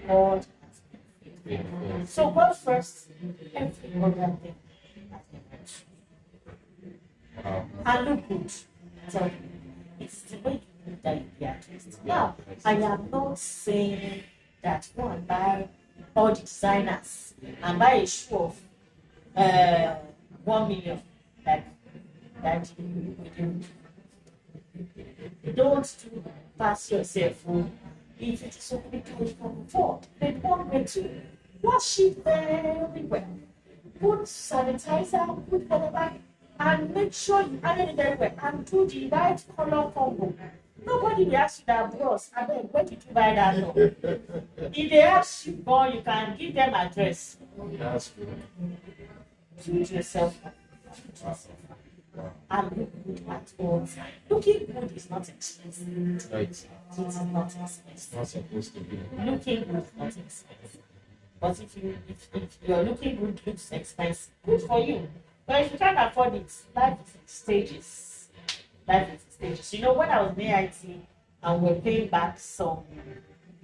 God has been faithful. So God first, every other thing has been mentioned. Wow. And look good. So it's the way you look that you be addressed. Now, I am not saying that go and buy all the designers and buy a shoe of 1 million that you don't do pass yourself. If it is only you can afford, but one way to wash it very well. Put sanitizer, put whatever. And make sure you handle it very well and do the right color combo. Nobody will ask you that, bros, I mean, where did you buy that from? If they ask you, boy, you can give them address. That's good. Treat yourself. And look good at all times. Looking good is not expensive. Right. It is not expensive. It's not supposed to be. Looking good is not expensive. But if you're looking good looks expensive, good for you. But if you can't afford it, life is in stages. Life is in stages. When I was in AIT and we're paying back some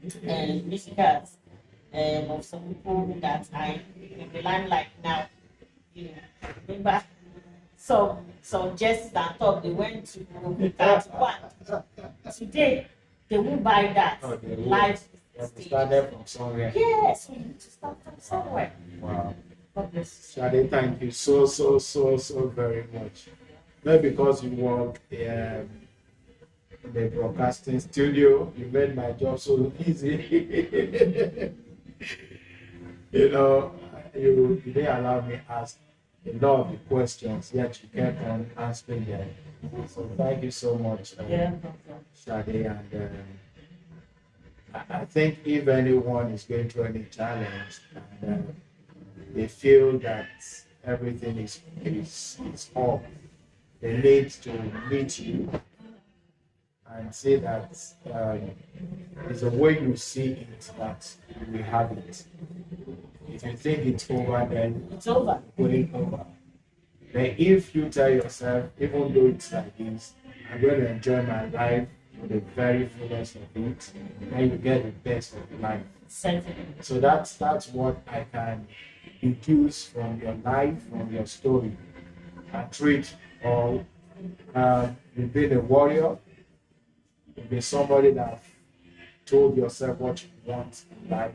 musicals of some people that I in the line like now, remember some jerseys and top they went to one. Today they won't buy that. Oh, they will. Life You is in started from somewhere. Yes, we need to start from somewhere. Wow. God bless Shade, thank you so very much. Not because you work in the broadcasting studio, you made my job so easy. You didn't allow me ask a lot of the questions, yet you kept on answering them. So thank you so much, Yeah. Shade. And I think if anyone is going through any challenge and they feel that everything is up, they need to meet you and say that it's the way you see it that you will have it. If you think it's over, then It's over. put it over. Then if you tell yourself, even though it's like this, I'm going to enjoy my life to the very fullest of it, then you get the best of life. Certainly. So that's what I can deduce from your life, from your story. And treat all. You've been a warrior. You've been somebody that told yourself what you want in life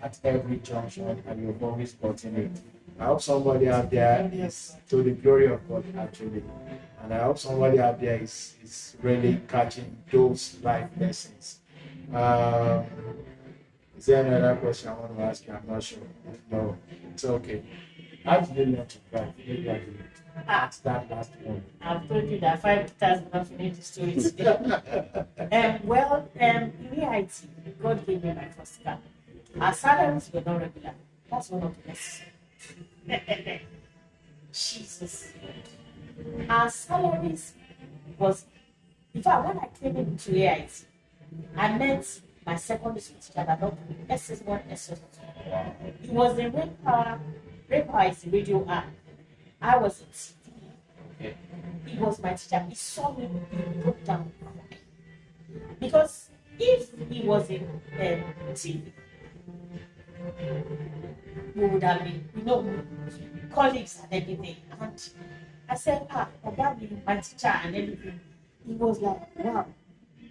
at every junction, and you've always gotten it. I hope somebody out there is to the glory of God, actually. And I hope somebody out there is really catching those life lessons. Is there another question I want to ask you? I'm not sure. No, it's okay. How did you learn to drive? Did you graduate? Ah, That last one. I've told you that 5 not finished the story today. Well, in reality, God gave me my first car. Our salaries were not regular. That's one of the necessary. Jesus. Our salaries was, in fact, when I came into AIT, I met my secondary school teacher that got SS1, SS2. It was a rain power is the radio arm. I was it. Okay. He was my teacher. He saw me, he broke down. Because if he was in TV, we would have been, colleagues and everything. And I said, about my teacher and everything. He was like, wow,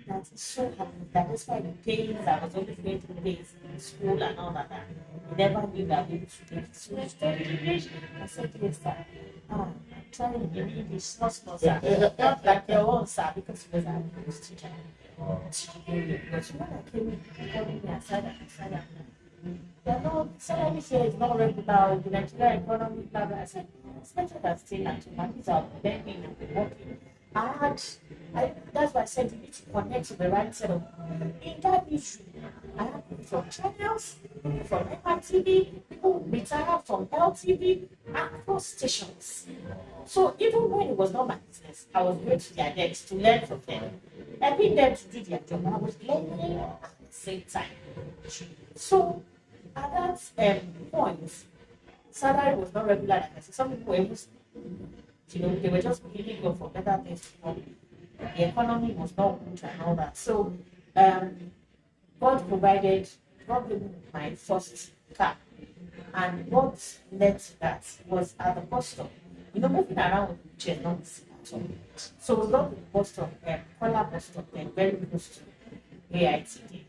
that is so happy. That's why the pains, I was always going through pains in school and all that. He never knew that we would make it. So he studied English. I said, yes, sir. I'm trying in English, not small, sir. Not like your own, sir, because he was an English teacher. But when I came in, he called me aside. Salary here is not regular, the Nigerian economy, blah, blah. I said, it's better than staying at home. And he's out learning and working. That's why I said you need to connect to the right set of in that issue. I have people from channels, people from MRTV, people retired from LTV, across stations. So even when it was not my business, I was going to their decks to learn from them. Helping them to do their job. I was learning at the same time. So at that point, salary was not regular. Like I said, some people were they were just believing God for better things to come. The economy was not good and all that. So God gave me my first car. And what led to that was at the bus stop. Moving around with the chair, not easy at all. So we got to the bus stop, Kola bus stop, then very close to AITD.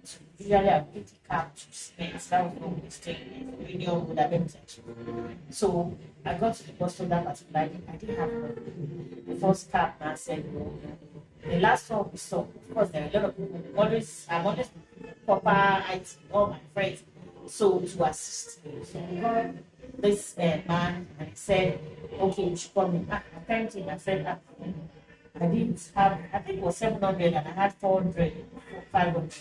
So usually I would take the cab to Spence. That was when we were staying in Union would have been section. So I got to the bus stop that particular day. I didn't have money. The first cab man said no. The last one we saw, of course, there are a lot of people. I'm always proper IT, all my friends. So to assist me. So we got this man and he said, okay, you should come in. I thanked him. I said, I didn't have, I think it was 700 and I had 400, 500.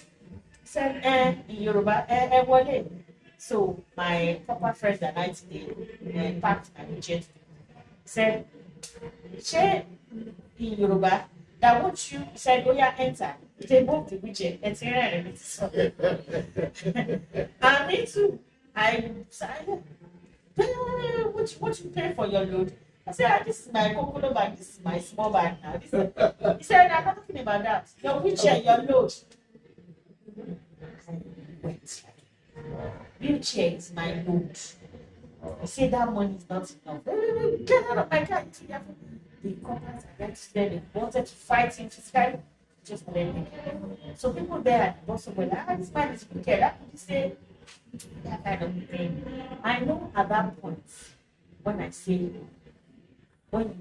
Said, in Yoruba, wale. So my proper friend that night they packed my budget. Said, she in Yoruba, that what you said, oh yeah, enter. They moved the budget. It's here and it's and me too. I said, what you pay for your load? I said, this is my cocoa bag, this is my small bag now. He said, I'm not talking about that. Your wheelchair, your load. Wait. Wheelchair is my load. I say that money is not enough. Get out of my car. The companies against them, they wanted to fight him physically. Just let him. So people there at the bottom were like, this man is wicked. How could you say that kind of thing? I know at that point, when I say, when you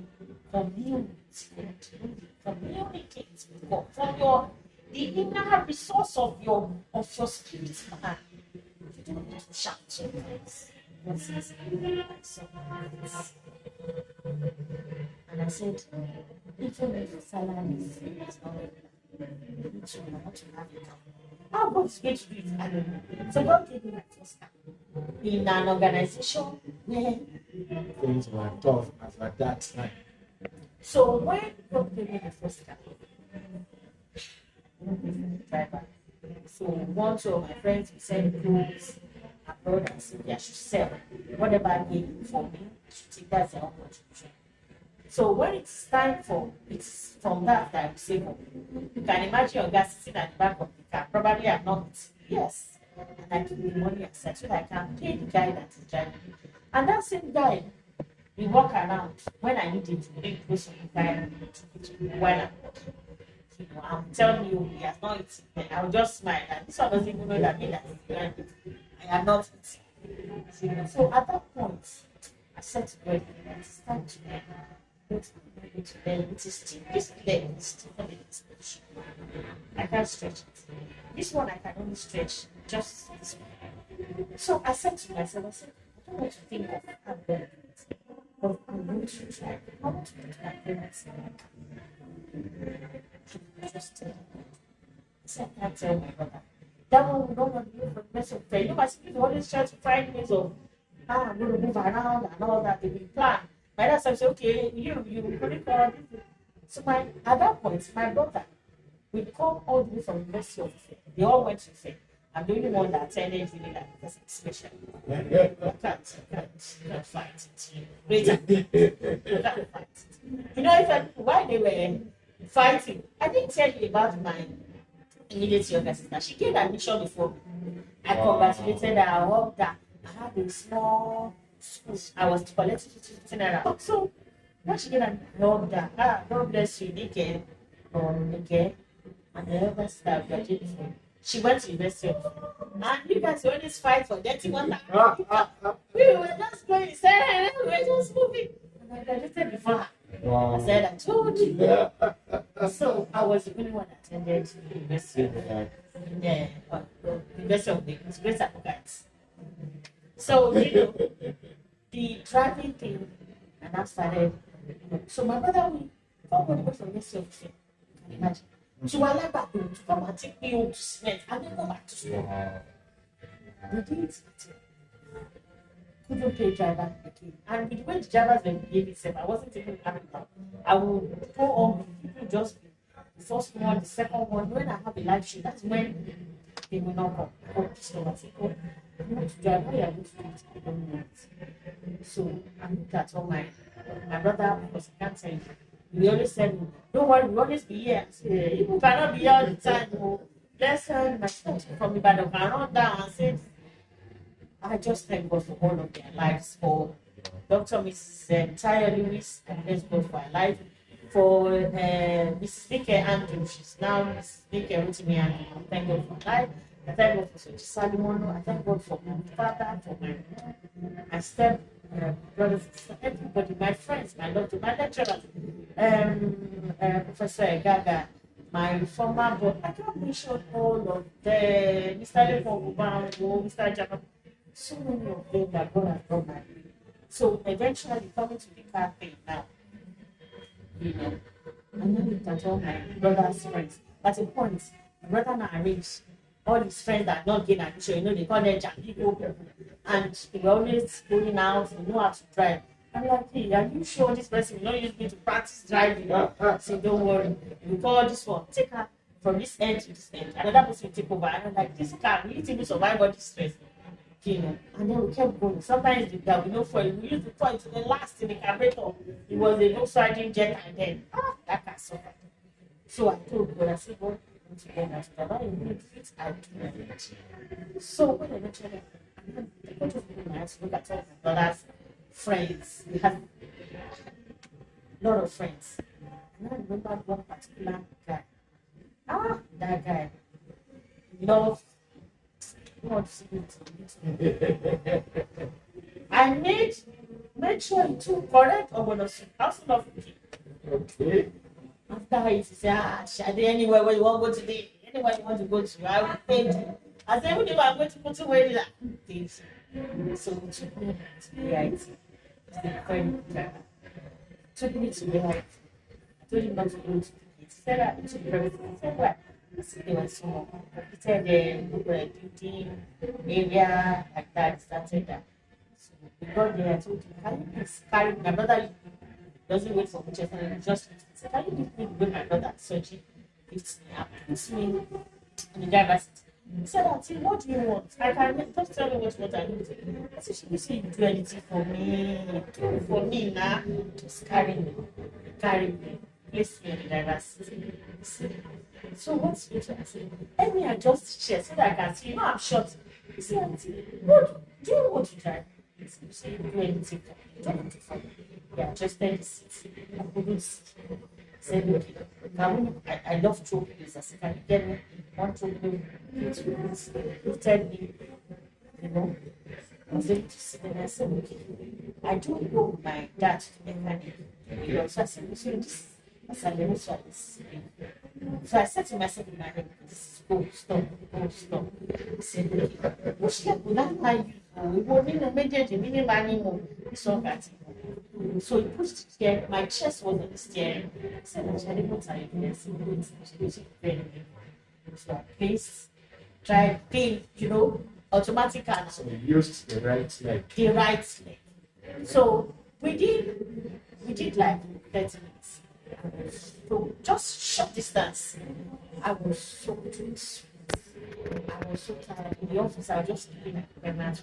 communicate with God, from the inner resource of your spirit, man, you don't need to shout your voice. And I said, even if salary is not regular, so I want to have it. How God is going to do it? I don't know. So God gave me my first time in an organization where things were tough at that time. So when God gave me the first car, driver. So one of my friends we send clothes abroad and said I should sell whatever I gave for me. I should take that as a contribution. So when it's time for it's from that I will save up. You can imagine your guy sitting at the back of the car. Probably I'm not. Yes. And I keep the money aside so that I can pay the guy that is driving. And that same guy, we walk around when I need him to bring close to the guy while I'm walking. I'm telling you, he has not eaten. I will just smile. And this one doesn't even know that me that is behind it. I have not eaten. So at that point, I said to God, it's time to learn. What am I going to learn? It is still this leg is still not in this position. I can't stretch it. This one I can only stretch just this one. So I said to myself, I don't want to think of how I'm going to do it. But I'm going to try. I want to put my parents in. Just said that tell my brother. That one we don't want to do for the rest of the day. You know, my siblings always try to find ways of I'm going to move around and all that. They will plan. My dad said, okay, you really call this. So at that point, my brother we come all the way from University of Ife. They all went to Ife. I'm the only one that attended really like because it's special. I can't fight it. Wait, I can't fight it. You know, why they were fighting, I didn't tell you about my immediate younger sister. She gained admission before me. I congratulated her, I hugged her. I had a small school. I was collecting 15 naira. So, when she gained admission, I hugged her. God bless you, Nike. Nike. And the other sister graduated from. She went to university. And you guys always fight for getting one. We were just going, say, we were just moving. And I graduated before her. Wow. I said, I told you. So I was the only one that attended university. University of the Great Advocates. So, you know, the driving thing, and I started. So my brother, we all went to University of the. Can you imagine? To Alaba to come and take me home to cement and then go back to school. We did it. Couldn't pay driver again. And with the way the drivers were behaving, I wasn't even happy now. I would go on, people just the first one, the second one. When I have a live show, that's when they will not come. I got pissed off. I said, oh, I want to drive. How are you going to do it? I don't know it. So I looked at all my brother, because I can't tell you. We always said, don't worry, we'll always be here. You cannot be here all the time. Oh. Let's my son from Ibadan can run down and say, I just thank God for all of their lives. For Dr. Mrs. Tyre Lewis, and bless God for her life. For Mrs. Nike Andrew, she's now Mrs. Nike Rotimi Andrew. I thank God for her life. I thank God for Salimonu. I thank God for my father, for my step brothers, everybody, my friends, my doctor, my lecturers, Professor Gaga, my former boss. I can't mention all of the Mr. Lepongubango, Mr. Jacob, so many of them that God has done my way. So eventually coming to the cafe now, you know, and then looked at all my brother's friends. At a point, my brother now arranged all his friends that not gain admission, you know, they call them people. And they were always going out, they know how to drive. I'm like, hey, are you sure this person will not use me to practice driving? So don't worry. We call this one, take her from this end to this end. Another person will take over. And I'm like, this car, we need to survive all this stress. You know, and then we kept going. Sometimes there will be no fuel. We used to pour it to the last in the carburetor. It was a Volkswagen Jet, and then that car suffered. So I told God, I said, God, so when eventually I just look at all my brother's friends. We have a lot of friends. And I remember one particular guy. That guy loved God I made sure he took correct or one of the house of okay. After he said, Shadi, anywhere where you want to go today, anywhere you want to go to, I will pay you. I said, even if I'm going to put away that things. So he took me to the right. The friend took me to the right. I told him not to go to the gate. He said that to the everything. He said, why? I said, they were so complicated building area like that, started that. So we got there, I told him, can you please carry my brother? Doesn't wait for me, just said, can you give me with my brother surgery? Puts me in the driver's seat. He said, Auntie, what do you want? I can just tell me what I need. I said, she say you do anything for me. Do it for me now. Just carry me, place me in the driver's seat. So what's the future? I said, let me adjust the chair so that I can see. You know, I'm short. He said, Auntie, what do you want to drive? He said, you say you do anything for me. Don't want to follow. He adjusted the seat. I couldn't sit. I said, okay, I love trophies. I said, can you get me one trophy? He told me, you know, I was able to sit there and I said, okay, I do go with my dad to the mechanic. So I said, so this is a little so I said to myself in my head, this is go, stop. I said, okay, what should I do? We were in a major minimum. So he pushed the steering. My chest was on the steering. I said, I said, what are you doing? So I placed, tried, pin, automatic and So you used the right leg. the right leg. So we did like 30 minutes. So just short distance. I was so tense. I was so tired. In the office, I was just sleeping like pregnant.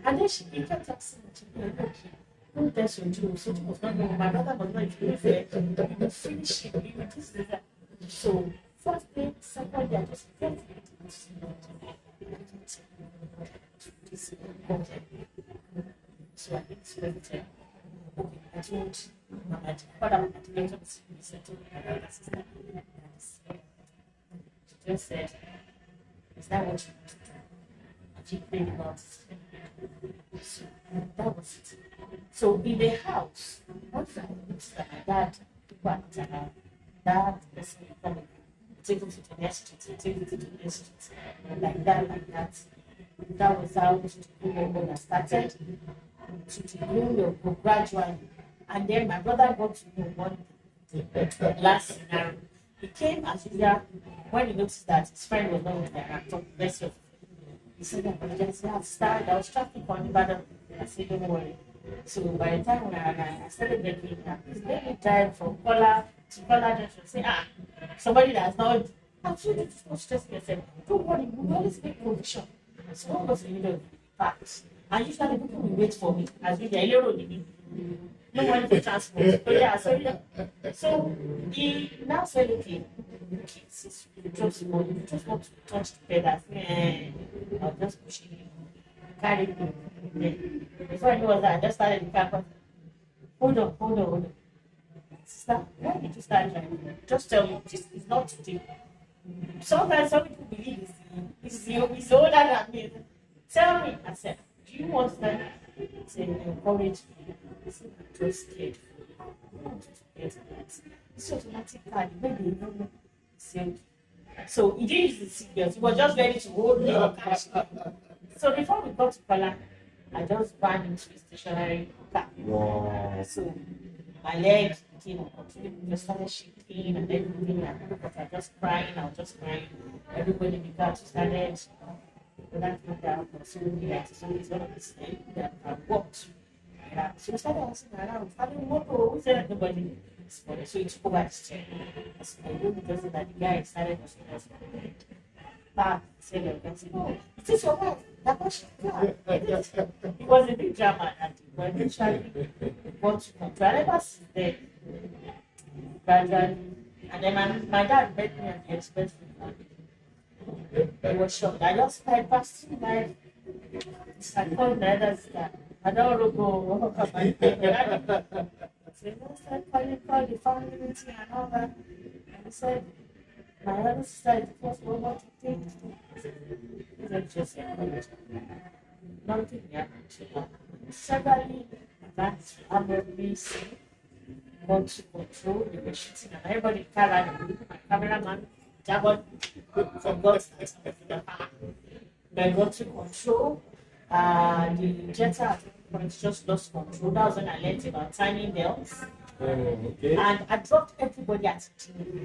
And then she kept asking me to be okay. Don't test your Joe. So it was not going. My brother was not even there. You will finish it. You will this, that. So first day, second day, I just get it. So I expected. Okay, I told my father, I told him, he said to my elder sister, she just said, is that what you want to do? And she prayed about it. So that was it. So in the house, once I noticed that my dad, people are not around, that person will come and take him to the next street, take him to the next street, like that. That was how the started to develop gradually. And then my brother got to know one last scenario. He came as usual when he noticed that his friend was not with the actor. He said, I started, I was traffic on the battle. I said, don't worry. So by the time when I started getting that, please let me drive from Kola to Kola Junction. Say, somebody that's not, I'm sure you just not stress yourself. Don't worry, we always make provision. So what was the middle of the parks? And usually people will wait for me as usual. No money for transport. So he now said, okay, since you just want to touch the pedals, I'll just push it. Carry it. Before I knew what I just started the car. Hold on. Sister, why did you start driving? Just tell me, this is not today. Sometimes some people believe he's older than me. Tell me, I said, do you want them to encourage me? I said, I'm just scared. I want you to get that. This automatic car, maybe you don't know. So he didn't use the seatbelt. He was just ready to hold me or catch me. So before we got to Pala, I just ran into a stationary car. Wow. So my leg became uncontrollable, just started shaking and everything. And I was just crying. Everybody in the car started. That put down for so it's one of these things that I walked. Yeah. So we started asking around, who said that nobody responded? So he took over the steering. I knew because that the guy started asking back, said, oh, is this your wife? That was it was a big drama and when we tried got to control. I never see there gradually. And then my dad met me at the express. I was shocked. I just bypassed him. I called the other sister. I don't want to go. I said, call the family meeting and all that. And he said, my other sister is the first one to take. He said, just nothing happened. Severally, that's amazing. Want to control. They were shooting and everybody carried my cameraman. Jabot forgot they got to control. The Deter just lost control. That was when I learned about timing belts. Okay. And I dropped everybody at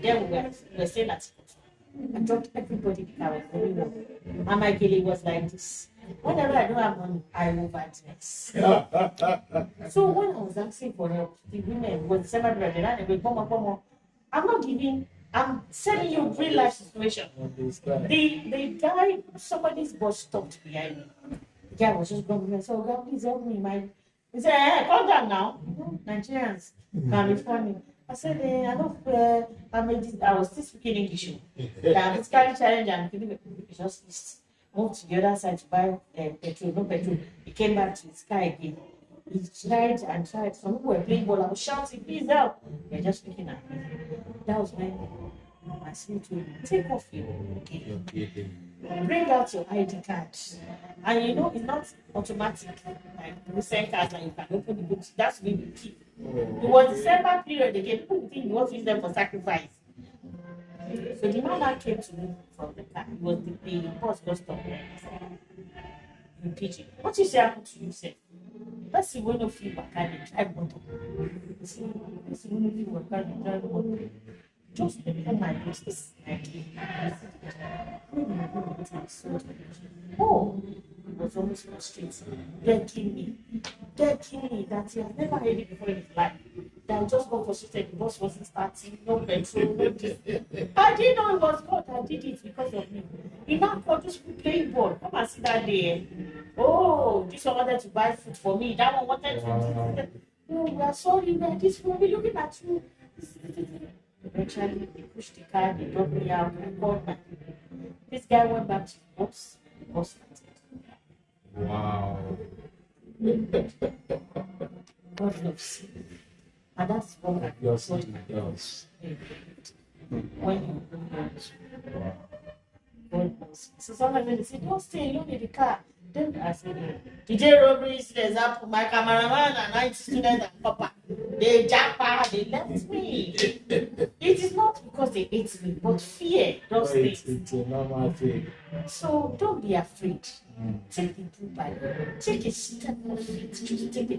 then we were saying that I dropped everybody because I was very low. And my gilly was like this. Whenever I don't have money, I overdress. So when I was asking for help, the women was several brothers and they come. I'm not giving. I'm telling you real life situation. The guy, somebody's bus stopped behind me. The guy was just going, so God, please help me. He said, hey, calm down now. Nigerians can be funny. I said, I was still speaking English. I'm physically challenged and just moved to the other side to buy petrol. He came back to his car again. He tried and tried. Some people were playing ball. I was shouting, please help. They're just looking at me. That was when my spirit told me, take off your game. Bring out your ID card. And it's not automatic. Like recent cards that you can open the books. That's when you keep. It was December period again. People think you want to use them for sacrifice. So the man that came to me from the car, he was the boss just stopped there. in pidgin. What you say happened to you, sir? Person wey no fit waka dey drive motor. Person wey no fit waka dey drive motor. Just open my business like oh, it was always frustrating, begging me that he has never heard it before in his life. That I just got frustrated, the bus wasn't starting, no petrol, no this. I didn't know it was God that did it because of me. He now called those people playing ball. Come and see that day. Oh, this one wanted to buy food for me. That one wanted to do this. Oh, we are sorry, man. This will be looking at you. Eventually, they pushed the car, they brought me out, I called my people. This guy went back to the bus started. Wow. God loves you. And that's what Your city does. when you God loves you. So sometimes when they say, don't stay alone in the car, then I said, DJ robbery incidents happen. My cameraman and 90 students and papa, they japa, they left me. It is not because they hate me, but fear does things. It's a normal thing. So don't be afraid. Take the blue Bible. Take a step of faith. Just take a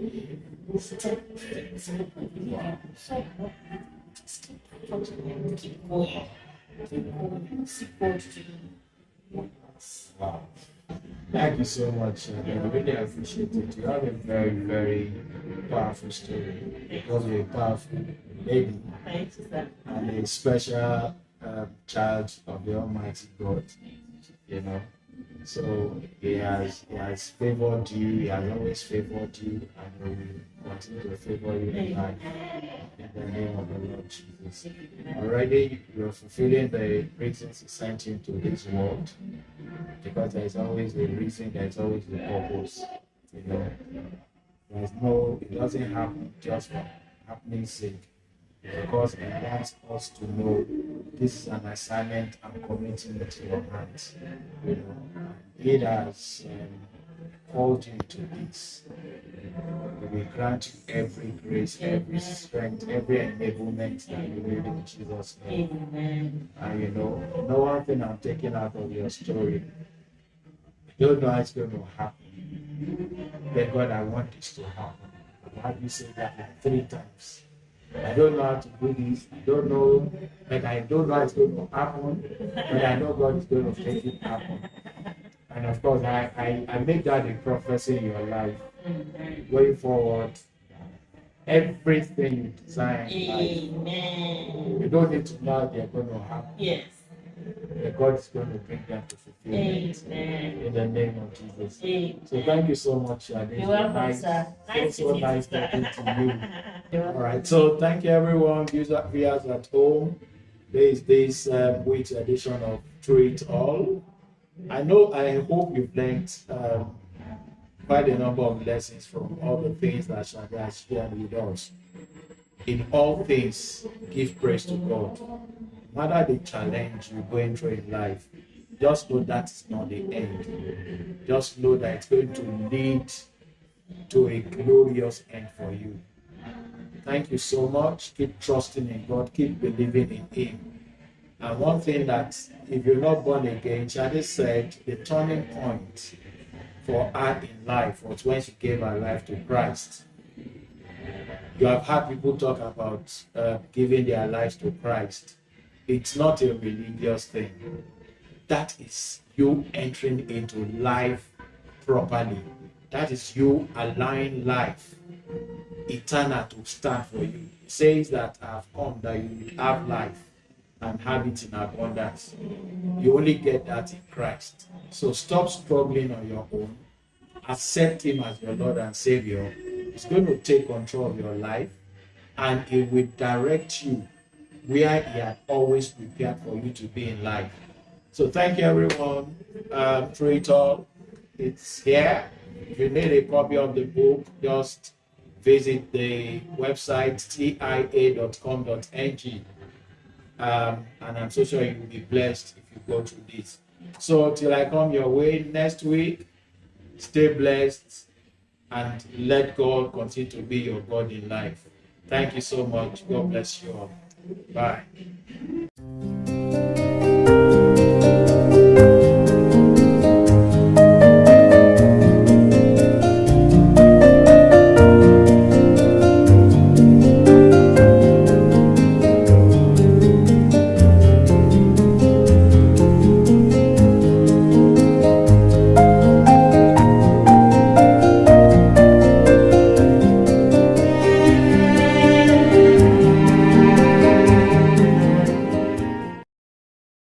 step of faith. Believe in yourself. Just keep talking. Keep going. Keep going. Seek God to do. Wow. Thank you so much. I really appreciate it. You have a very, very powerful story. Because you're a powerful lady and a special child of the Almighty God. You know, so he has favored you. He has always favored you, and he will continue to favor you in life. In the name of the Lord Jesus. Already you're fulfilling the reasons he sent you into this world, because there is always a reason, there is always a purpose. You know, it doesn't happen just for happening's sake, because he wants us to know this is an assignment I'm committing it to your hands. You know, he has called you to this. He will grant you every grace, every strength, every enablement that you need in Jesus' name. Amen. And you know one thing I'm taking out of your story, you don't know how it's going to happen. But God, I want this to happen. I've had you say that like 3 times. I don't know how to do this. I don't know how it's going to happen, but I know God is going to make it happen. And of course, I make that a prophecy in your life. Going forward, everything you desire in life, you don't need to know how they're going to happen. Yes. But God is going to bring them to fulfillment. In the name of Jesus. So thank you so much, Shadi. You're welcome, sir. Nice so nice talking to you. All right. So thank you, everyone, viewers at home. There is this week's edition of Through It All. I hope you've learned quite a number of lessons from all the things that Shadi has shared with us. In all things, give praise to God. No matter the challenge you're going through in life, just know that's not the end. Just know that it's going to lead to a glorious end for you. Thank you so much. Keep trusting in God. Keep believing in Him. And one thing that, if you're not born again, Shadi said the turning point for her in life was when she gave her life to Christ. You have heard people talk about giving their lives to Christ. It's not a religious thing. That is you entering into life properly. That is you allowing life eternal to stand for you. It says that I have come that you will have life and have it in abundance. You only get that in Christ. So stop struggling on your own. Accept Him as your Lord and Savior. He's going to take control of your life, and He will direct you where He had always prepared for you to be in life. So thank you, everyone. Through It All, it's here. If you need a copy of the book, just visit the website tia.com.ng. And I'm so sure you will be blessed if you go through this. So till I come your way next week, stay blessed and let God continue to be your God in life. Thank you so much. God bless you all. Bye.